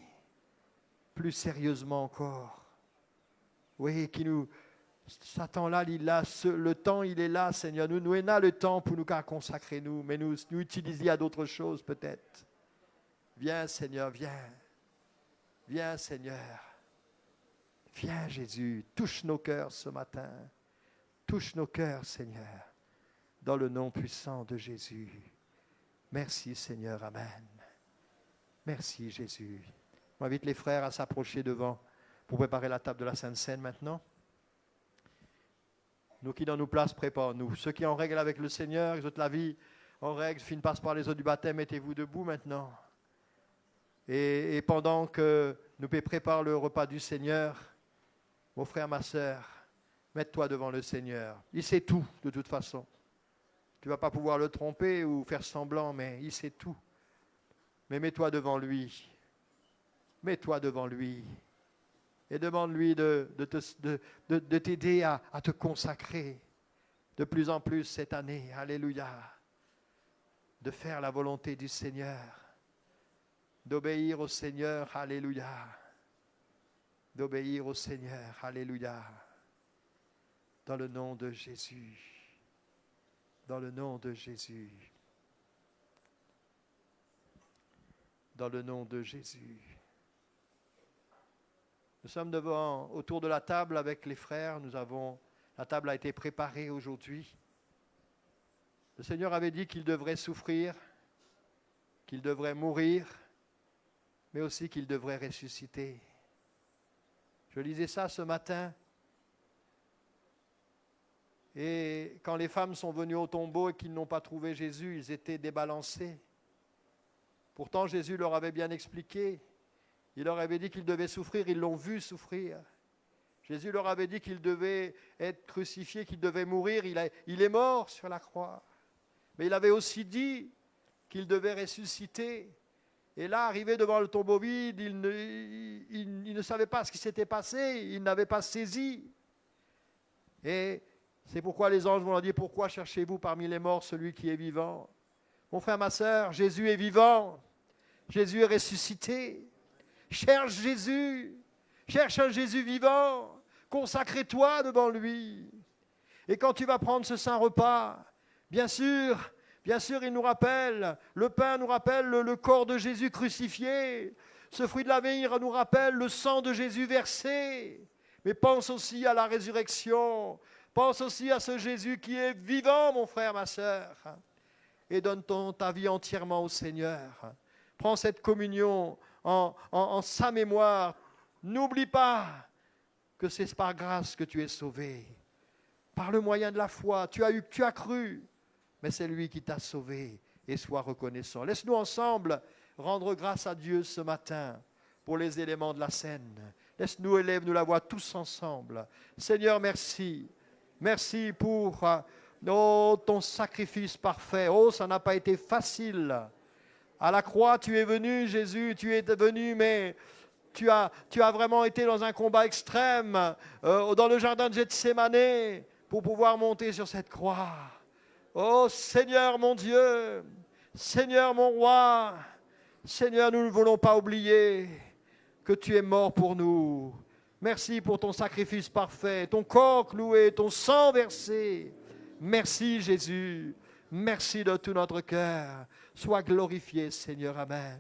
D: plus sérieusement encore. Oui, qui nous... Satan là, le temps, il est là, Seigneur. Nous avons le temps pour nous consacrer, mais nous utiliser à d'autres choses peut-être. Viens, Seigneur, viens. Viens, Seigneur. Viens, Jésus. Touche nos cœurs ce matin. Touche nos cœurs, Seigneur. Dans le nom puissant de Jésus. Merci, Seigneur. Amen. Merci, Jésus. J'invite les frères à s'approcher devant pour préparer la table de la Sainte Seine maintenant. Nous qui dans nos places, préparons-nous. Ceux qui sont en règle avec le Seigneur, les autres la vie en règle, finissent par les eaux du baptême, mettez-vous debout maintenant. Et pendant que nous préparons le repas du Seigneur, mon frère, ma sœur, mets-toi devant le Seigneur. Il sait tout, de toute façon. Tu ne vas pas pouvoir le tromper ou faire semblant, mais il sait tout. Mais mets-toi devant lui. Mets-toi devant lui. Et demande-lui de t'aider à te consacrer de plus en plus cette année. Alléluia. De faire la volonté du Seigneur. D'obéir au Seigneur. Alléluia. D'obéir au Seigneur. Alléluia. Dans le nom de Jésus. Dans le nom de Jésus. Dans le nom de Jésus. Nous sommes autour de la table avec les frères. La table a été préparée aujourd'hui. Le Seigneur avait dit qu'il devrait souffrir, qu'il devrait mourir, mais aussi qu'il devrait ressusciter. Je lisais ça ce matin. Et quand les femmes sont venues au tombeau et qu'ils n'ont pas trouvé Jésus, ils étaient débalancés. Pourtant, Jésus leur avait bien expliqué. Il leur avait dit qu'ils devaient souffrir, ils l'ont vu souffrir. Jésus leur avait dit qu'il devait être crucifié, qu'il devait mourir. Il est mort sur la croix. Mais il avait aussi dit qu'il devait ressusciter. Et là, arrivé devant le tombeau vide, il ne savait pas ce qui s'était passé, il n'avait pas saisi. Et c'est pourquoi les anges vont leur dire, pourquoi cherchez-vous parmi les morts celui qui est vivant? Mon frère, ma sœur, Jésus est vivant, Jésus est ressuscité. Cherche Jésus, cherche un Jésus vivant, consacre-toi devant lui. Et quand tu vas prendre ce saint repas, bien sûr, il nous rappelle, le pain nous rappelle le corps de Jésus crucifié. Ce fruit de la vie nous rappelle le sang de Jésus versé. Mais pense aussi à la résurrection. Pense aussi à ce Jésus qui est vivant, mon frère, ma sœur. Et donne ta vie entièrement au Seigneur. Prends cette communion en sa mémoire. N'oublie pas que c'est par grâce que tu es sauvé. Par le moyen de la foi, tu as cru. Mais c'est lui qui t'a sauvé, et sois reconnaissant. Laisse-nous ensemble rendre grâce à Dieu ce matin pour les éléments de la scène. Laisse-nous, élève-nous la voix tous ensemble. Seigneur, merci. Merci pour ton sacrifice parfait. Oh, ça n'a pas été facile. À la croix, tu es venu, Jésus, tu es venu, mais tu as vraiment été dans un combat extrême, dans le jardin de Gethsémanée, pour pouvoir monter sur cette croix. Oh Seigneur mon Dieu, Seigneur mon roi, Seigneur, nous ne voulons pas oublier que tu es mort pour nous. Merci pour ton sacrifice parfait, ton corps cloué, ton sang versé. Merci Jésus, merci de tout notre cœur. Sois glorifié Seigneur, amen.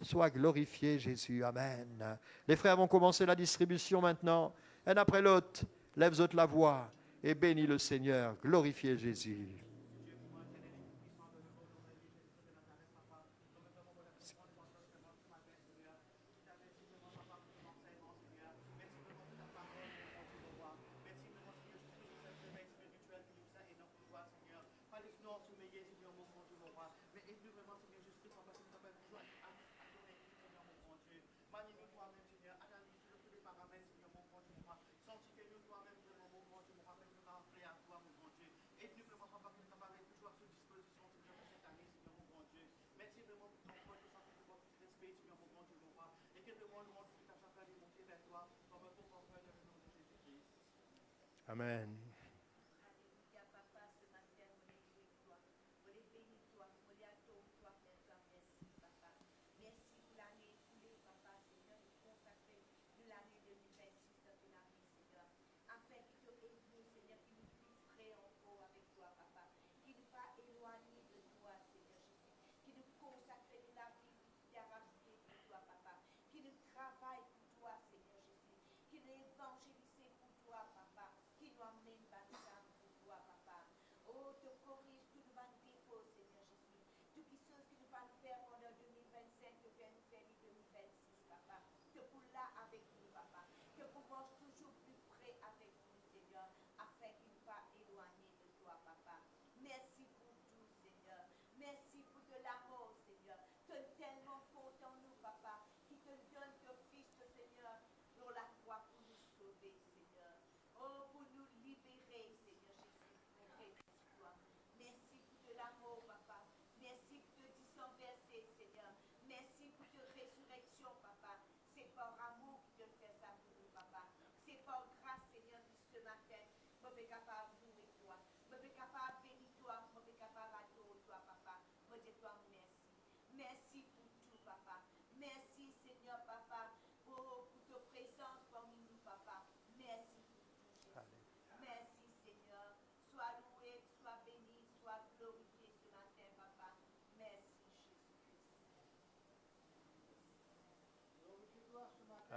D: Sois glorifié Jésus, amen. Les frères vont commencer la distribution maintenant. Un après l'autre, lève-toi la voix et bénis le Seigneur. Glorifiez Jésus. Amen.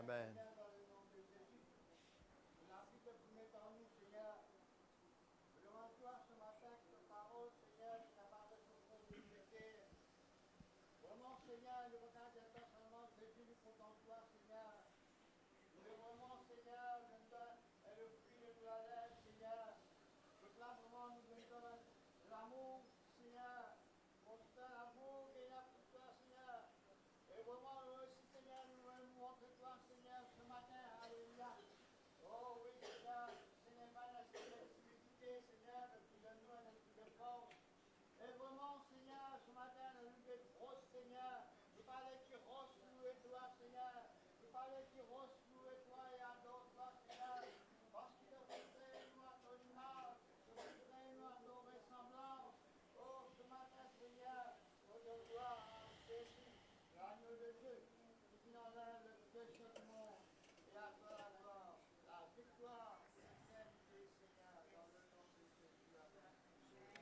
D: Amen.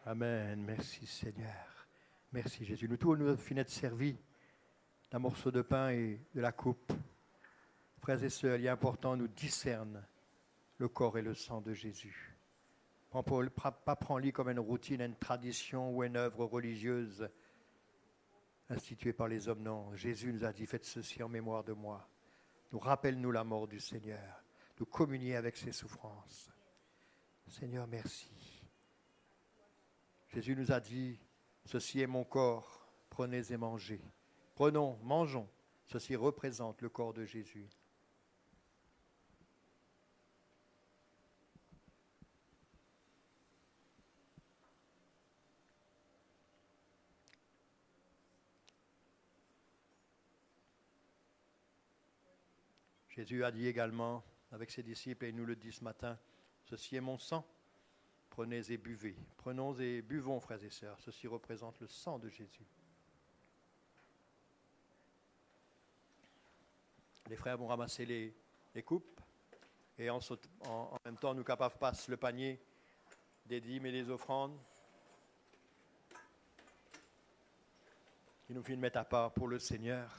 D: Amen. Merci Seigneur. Merci Jésus. Nous tous, nous finissons de servir d'un morceau de pain et de la coupe. Frères et sœurs, il est important, nous discerne le corps et le sang de Jésus. Pas prendre-le comme une routine, une tradition ou une œuvre religieuse instituée par les hommes. Non, Jésus nous a dit, faites ceci en mémoire de moi. Nous rappelle-nous la mort du Seigneur. Nous communier avec ses souffrances. Seigneur, merci. Jésus nous a dit, ceci est mon corps, prenez et mangez. Prenons, mangeons. Ceci représente le corps de Jésus. Jésus a dit également avec ses disciples, et il nous le dit ce matin, ceci est mon sang, prenez et buvez. Prenons et buvons, frères et sœurs, ceci représente le sang de Jésus. Les frères vont ramasser les coupes, et en même temps, nous capables passe le panier des dîmes et des offrandes, qui nous fait mettre à part pour le Seigneur.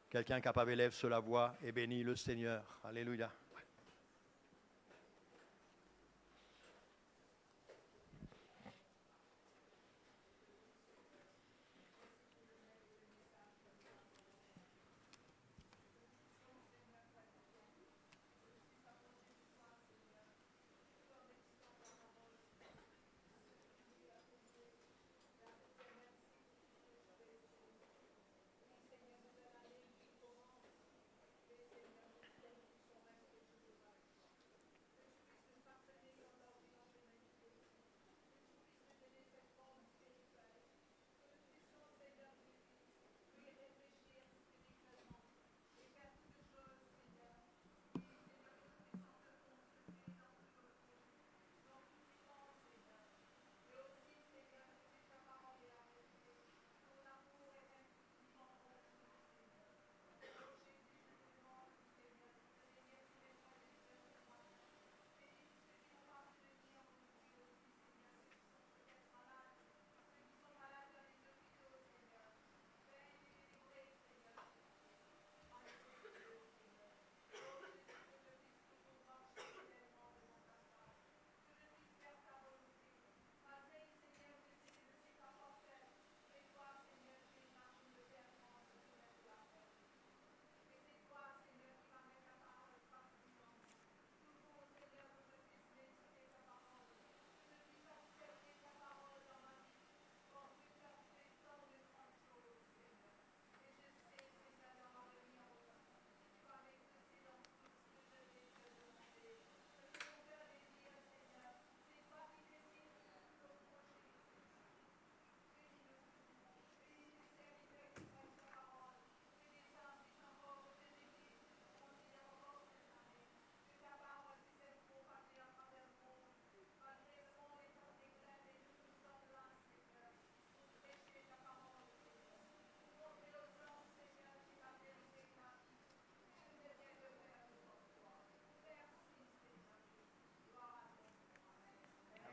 D: Quelqu'un capable élève sur la voix et bénit le Seigneur. Alléluia.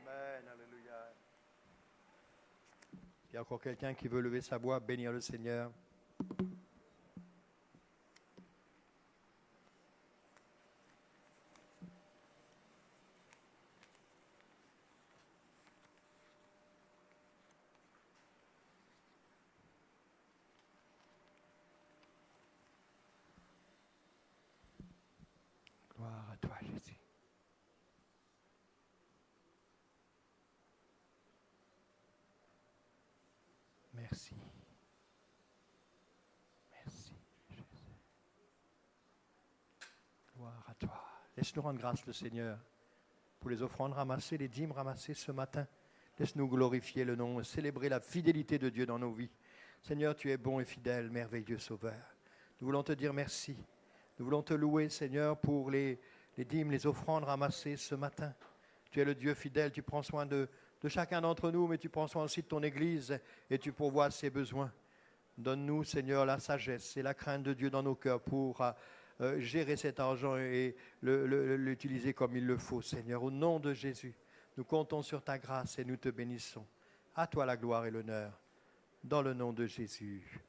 D: Amen, alléluia. Il y a encore quelqu'un qui veut lever sa voix, bénir le Seigneur. Gloire à toi, Jésus. Merci. Merci, Jésus. Gloire à toi. Laisse-nous rendre grâce, le Seigneur, pour les offrandes ramassées, les dîmes ramassées ce matin. Laisse-nous glorifier le nom, célébrer la fidélité de Dieu dans nos vies. Seigneur, tu es bon et fidèle, merveilleux Sauveur. Nous voulons te dire merci. Nous voulons te louer, Seigneur, pour les dîmes, les offrandes ramassées ce matin. Tu es le Dieu fidèle, tu prends soin de chacun d'entre nous, mais tu prends soin aussi de ton Église et tu pourvois ses besoins. Donne-nous, Seigneur, la sagesse et la crainte de Dieu dans nos cœurs pour gérer cet argent et l'utiliser comme il le faut, Seigneur. Au nom de Jésus, Nous comptons sur ta grâce et nous te bénissons. À toi la gloire et l'honneur, dans le nom de Jésus.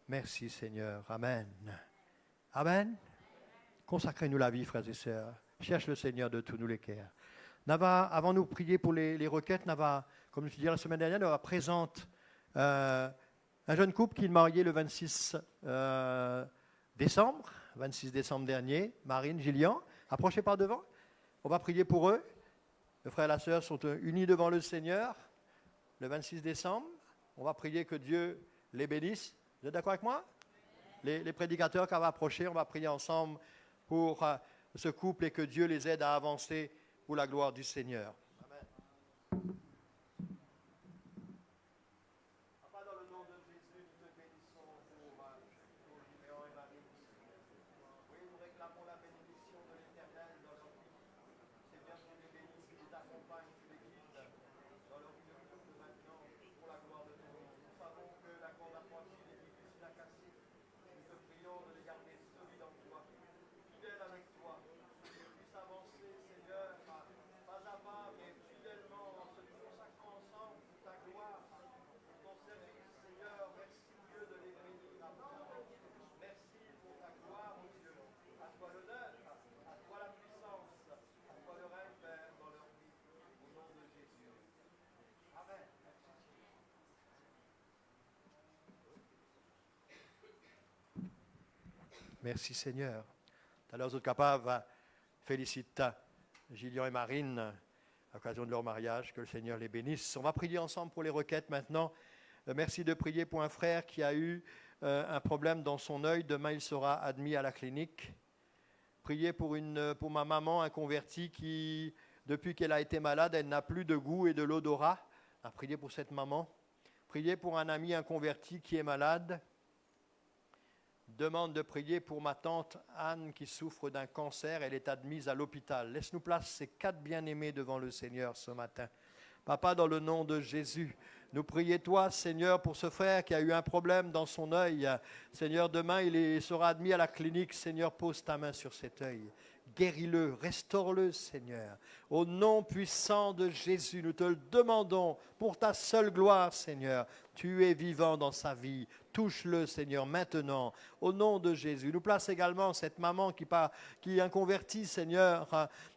D: Merci Seigneur. Amen. Amen. Consacrez-nous la vie, frères et sœurs. Cherche le Seigneur de tous nous les cœurs. Avant nous prier pour les requêtes, comme je disais la semaine dernière, Nava présente un jeune couple qui est marié le 26 décembre dernier, Marine, Gillian. Approchez par devant. On va prier pour eux. Le frère et la sœur sont unis devant le Seigneur le 26 décembre. On va prier que Dieu les bénisse. Vous êtes d'accord avec moi? Les prédicateurs qu'on va approcher, on va prier ensemble pour ce couple et que Dieu les aide à avancer pour la gloire du Seigneur. Amen. Papa, dans le nom de Jésus, nous te bénissons pour Gédéon et Marie. Oui, nous réclamons la bénédiction de l'Éternel dans leur vie. Seigneur, tu les bénisses, tu les accompagnes, tu les guides dans leur vie de couple maintenant pour la gloire de ton nom. Nous savons que la corde à poitrine est difficile à casser. Nous te prions de les garder solides en toi, fidèles avec toi, qu'ils puissent avancer, Seigneur, pas à pas, mais fidèlement, en se consacrant ensemble pour ta gloire, pour ton service, Seigneur. Merci Dieu de les bénir à toi. Merci pour ta gloire, mon Dieu. À toi l'honneur, à toi la puissance, à toi le règne, Père, dans leur vie, au nom de Jésus. Amen. Merci Seigneur. Tout à l'heure, vous êtes capables, félicite Gillian et Marine à l'occasion de leur mariage, que le Seigneur les bénisse. On va prier ensemble pour les requêtes maintenant. Merci de prier pour un frère qui a eu un problème dans son œil. Demain, il sera admis à la clinique. Priez pour ma maman inconvertie qui, depuis qu'elle a été malade, elle n'a plus de goût et de l'odorat. Priez pour cette maman. Priez pour un ami inconverti qui est malade. Demande de prier pour ma tante Anne qui souffre d'un cancer. Elle est admise à l'hôpital. Laisse-nous placer ces 4 bien-aimés devant le Seigneur ce matin. Papa, dans le nom de Jésus, nous prions toi, Seigneur, pour ce frère qui a eu un problème dans son œil. Seigneur, demain, il sera admis à la clinique. Seigneur, pose ta main sur cet œil. Guéris-le, restaure-le, Seigneur. Au nom puissant de Jésus, nous te le demandons pour ta seule gloire, Seigneur. Tu es vivant dans sa vie. Touche-le, Seigneur, maintenant, au nom de Jésus. Nous place également cette maman qui est inconvertie, Seigneur.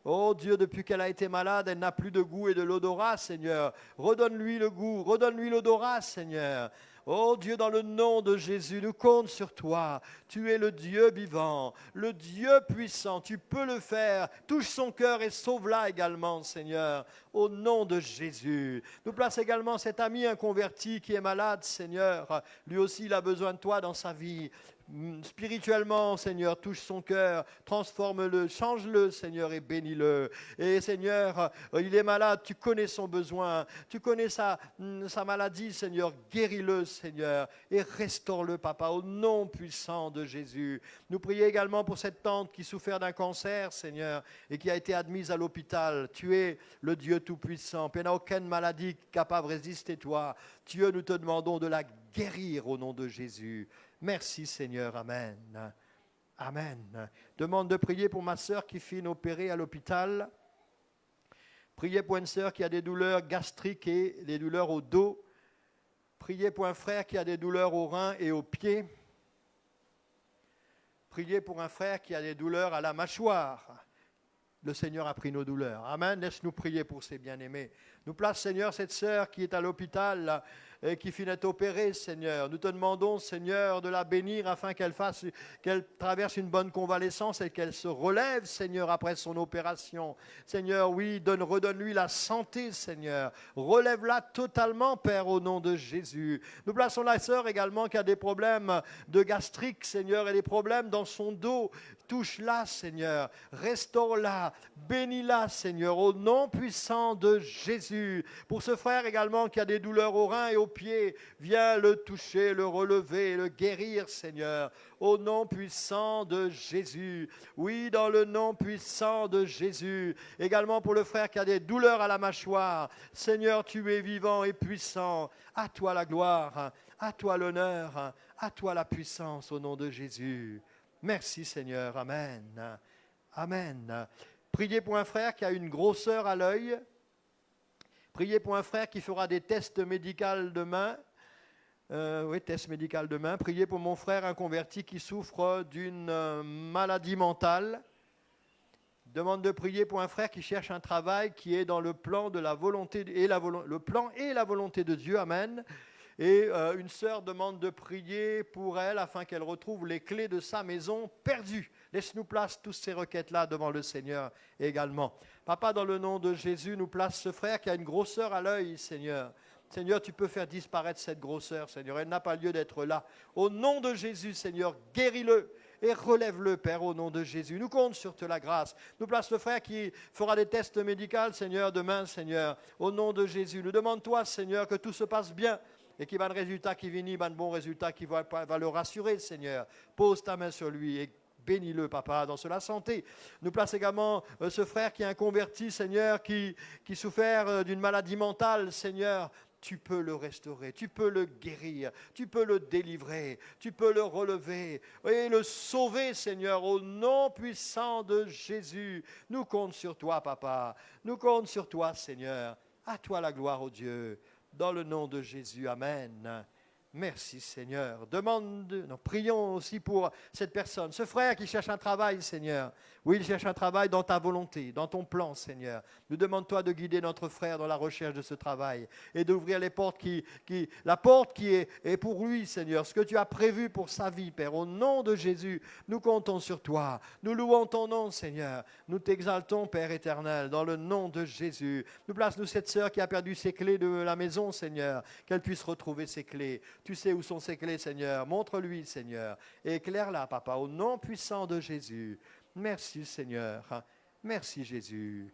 D: Oh Dieu, depuis qu'elle a été malade, elle n'a plus de goût et de l'odorat, Seigneur. Redonne-lui le goût, redonne-lui l'odorat, Seigneur. Oh Dieu, dans le nom de Jésus, nous comptons sur toi. Tu es le Dieu vivant, le Dieu puissant. Tu peux le faire. Touche son cœur et sauve-la également, Seigneur, au nom de Jésus. Nous place également cet ami inconverti qui est malade, Seigneur. Lui aussi, il a besoin de toi dans sa vie. Spirituellement, Seigneur, touche son cœur, transforme-le, change-le, Seigneur, et bénis-le. Et Seigneur, il est malade, tu connais son besoin, tu connais sa maladie, Seigneur, guéris-le, Seigneur, et restaure-le, Papa, au nom puissant de Jésus. Nous prions également pour cette tante qui souffert d'un cancer, Seigneur, et qui a été admise à l'hôpital. Tu es le Dieu tout-puissant, il n'y a aucune maladie capable de résister, toi. Dieu, nous te demandons de la guérir au nom de Jésus. Merci Seigneur, Amen. Amen. Demande de prier pour ma sœur qui finit opérée à l'hôpital. Priez pour une sœur qui a des douleurs gastriques et des douleurs au dos. Priez pour un frère qui a des douleurs aux reins et aux pieds. Priez pour un frère qui a des douleurs à la mâchoire. Le Seigneur a pris nos douleurs. Amen. Laisse-nous prier pour ces bien-aimés. Nous place, Seigneur, cette sœur qui est à l'hôpital et qui finit opérée, Seigneur. Nous te demandons, Seigneur, de la bénir afin qu'elle traverse une bonne convalescence et qu'elle se relève, Seigneur, après son opération. Seigneur, oui, redonne-lui la santé, Seigneur. Relève-la totalement, Père, au nom de Jésus. Nous plaçons la sœur également qui a des problèmes de gastrique, Seigneur, et des problèmes dans son dos. Touche-la, Seigneur. Restaure-la. Bénis-la, Seigneur, au nom puissant de Jésus. Pour ce frère également qui a des douleurs aux reins et aux pieds, viens le toucher, le relever, le guérir, Seigneur, au nom puissant de Jésus. Oui, dans le nom puissant de Jésus. Également pour le frère qui a des douleurs à la mâchoire. Seigneur, tu es vivant et puissant. À toi la gloire, à toi l'honneur, à toi la puissance, au nom de Jésus. Merci Seigneur. Amen. Amen. Priez pour un frère qui a une grosseur à l'œil. Priez pour un frère qui fera des tests médicaux demain. Test médical demain. Priez pour mon frère, un converti qui souffre d'une maladie mentale. Demande de prier pour un frère qui cherche un travail qui est dans le plan de la volonté le plan et la volonté de Dieu. Amen. Et une sœur demande de prier pour elle afin qu'elle retrouve les clés de sa maison perdues. Laisse-nous placer toutes ces requêtes-là devant le Seigneur également. Papa, dans le nom de Jésus, nous place ce frère qui a une grosseur à l'œil, Seigneur. Seigneur, tu peux faire disparaître cette grosseur, Seigneur. Elle n'a pas lieu d'être là. Au nom de Jésus, Seigneur, guéris-le. Et relève-le, Père, au nom de Jésus. Nous comptons sur la grâce. Nous place le frère qui fera des tests médicaux, Seigneur, demain, Seigneur. Au nom de Jésus. Nous demandons-toi, Seigneur, que tout se passe bien et qu'il y ait un résultat qui vienne, un bon résultat qui va le rassurer, Seigneur. Pose ta main sur lui et bénis-le, Papa, dans la santé. Nous place également ce frère qui est un converti, Seigneur, qui souffert d'une maladie mentale, Seigneur. Tu peux le restaurer, tu peux le guérir, tu peux le délivrer, tu peux le relever et le sauver, Seigneur, au nom puissant de Jésus. Nous comptons sur toi, Papa. Nous comptons sur toi, Seigneur. À toi la gloire, ô Dieu. Dans le nom de Jésus. Amen. Merci, Seigneur. Prions aussi pour cette personne, ce frère qui cherche un travail, Seigneur. Oui, il cherche un travail dans ta volonté, dans ton plan, Seigneur. Nous demandons-toi de guider notre frère dans la recherche de ce travail et d'ouvrir les portes la porte qui est pour lui, Seigneur. Ce que tu as prévu pour sa vie, Père. Au nom de Jésus, nous comptons sur toi. Nous louons ton nom, Seigneur. Nous t'exaltons, Père éternel, dans le nom de Jésus. Nous place-nous cette sœur qui a perdu ses clés de la maison, Seigneur. Qu'elle puisse retrouver ses clés. Tu sais où sont ses clés, Seigneur. Montre-lui, Seigneur. Et éclaire-la, Papa, au nom puissant de Jésus. Merci, Seigneur. Merci, Jésus.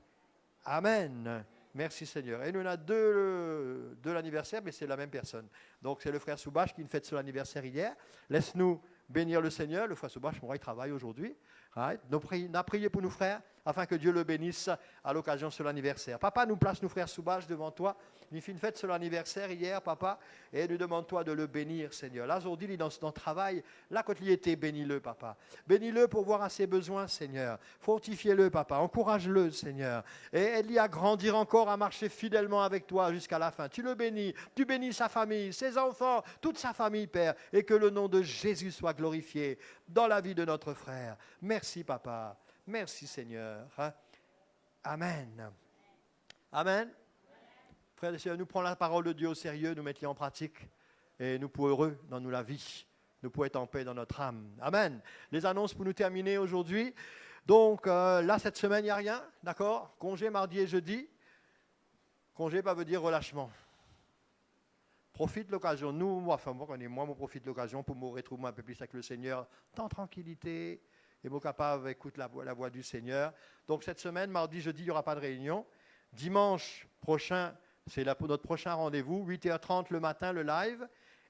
D: Amen. Merci, Seigneur. Et nous avons deux l'anniversaire, mais c'est la même personne. Donc, c'est le frère Soubache qui fête son anniversaire hier. Laisse-nous bénir le Seigneur. Le frère Soubache, il travaille aujourd'hui. Nous avons prié pour nos frères, afin que Dieu le bénisse à l'occasion de son anniversaire. Papa, nous place nos frères Soubache devant toi. Il fait une fête sur l'anniversaire hier, Papa, et nous demandons-toi de le bénir, Seigneur. Là, aujourd'hui, il est dans son travail. Là, quand il y était, bénis-le, Papa. Bénis-le pour voir à ses besoins, Seigneur. Fortifie-le, Papa. Encourage-le, Seigneur. Et aide-le à grandir encore, à marcher fidèlement avec toi jusqu'à la fin. Tu le bénis. Tu bénis sa famille, ses enfants, toute sa famille, Père. Et que le nom de Jésus soit glorifié dans la vie de notre frère. Merci, Papa. Merci, Seigneur. Amen. Amen. Frères et sœurs, nous prenons la parole de Dieu au sérieux, nous mettons en pratique et nous pouvons heureux dans la vie. Nous pouvons être en paix dans notre âme. Amen. Les annonces pour nous terminer aujourd'hui. Donc là, cette semaine, il n'y a rien. D'accord? Congé mardi et jeudi. Congé, veut dire relâchement. Profite de l'occasion. Moi, je profite de l'occasion pour me retrouver un peu plus avec le Seigneur, dans tranquillité, et moi capable d'écouter la voix du Seigneur. Donc cette semaine, mardi, jeudi, il n'y aura pas de réunion. Dimanche prochain, c'est notre prochain rendez-vous, 8h30 le matin, le live,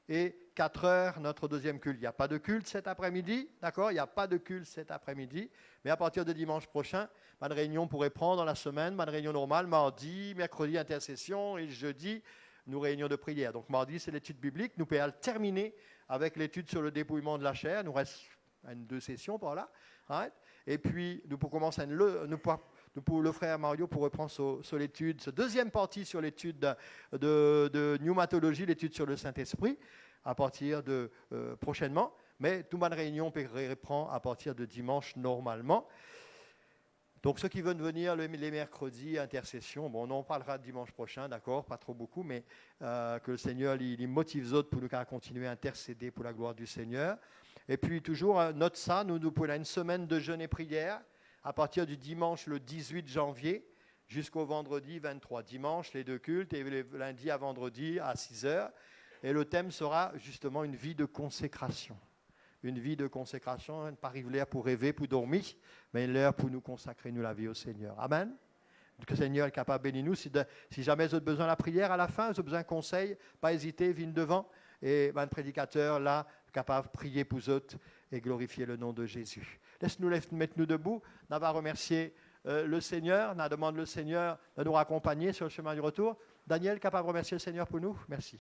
D: et 4h, notre deuxième culte. Il n'y a pas de culte cet après-midi, d'accord? Il n'y a pas de culte cet après-midi, mais à partir de dimanche prochain, ma réunion pourrait prendre dans la semaine, ma réunion normale, mardi, mercredi, intercession, et jeudi, nous réunions de prière. Donc mardi, c'est l'étude biblique, nous pouvons terminer avec l'étude sur le dépouillement de la chair, il nous reste 2 sessions par là, right? Et puis nous pourrons commencer le frère Mario pour reprendre sur l'étude, cette deuxième partie sur l'étude de pneumatologie, l'étude sur le Saint-Esprit, à partir de prochainement. Mais toute ma réunion reprend à partir de dimanche normalement. Donc ceux qui veulent venir les mercredis, intercession, on en parlera dimanche prochain, d'accord, pas trop beaucoup, mais que le Seigneur il motive les autres pour nous continuer à intercéder pour la gloire du Seigneur. Et puis toujours, note ça, nous pouvons une semaine de jeûne et prière, à partir du dimanche le 18 janvier jusqu'au vendredi 23. Dimanche, les 2 cultes, et le lundi à vendredi à 6h. Et le thème sera justement une vie de consécration. Une vie de consécration, pas l'heure pour rêver, pour dormir, mais l'heure pour nous consacrer nous la vie au Seigneur. Amen. Que le Seigneur est capable de bénir nous. Si jamais vous avez besoin de la prière à la fin, vous avez besoin de conseils, pas hésiter, viens devant. Et un prédicateur là, capable de prier pour vous autres et glorifier le nom de Jésus. Laisse-nous mettre nous debout. On va remercier le Seigneur. On demande le Seigneur de nous raccompagner sur le chemin du retour. Daniel, capable de remercier le Seigneur pour nous? Merci.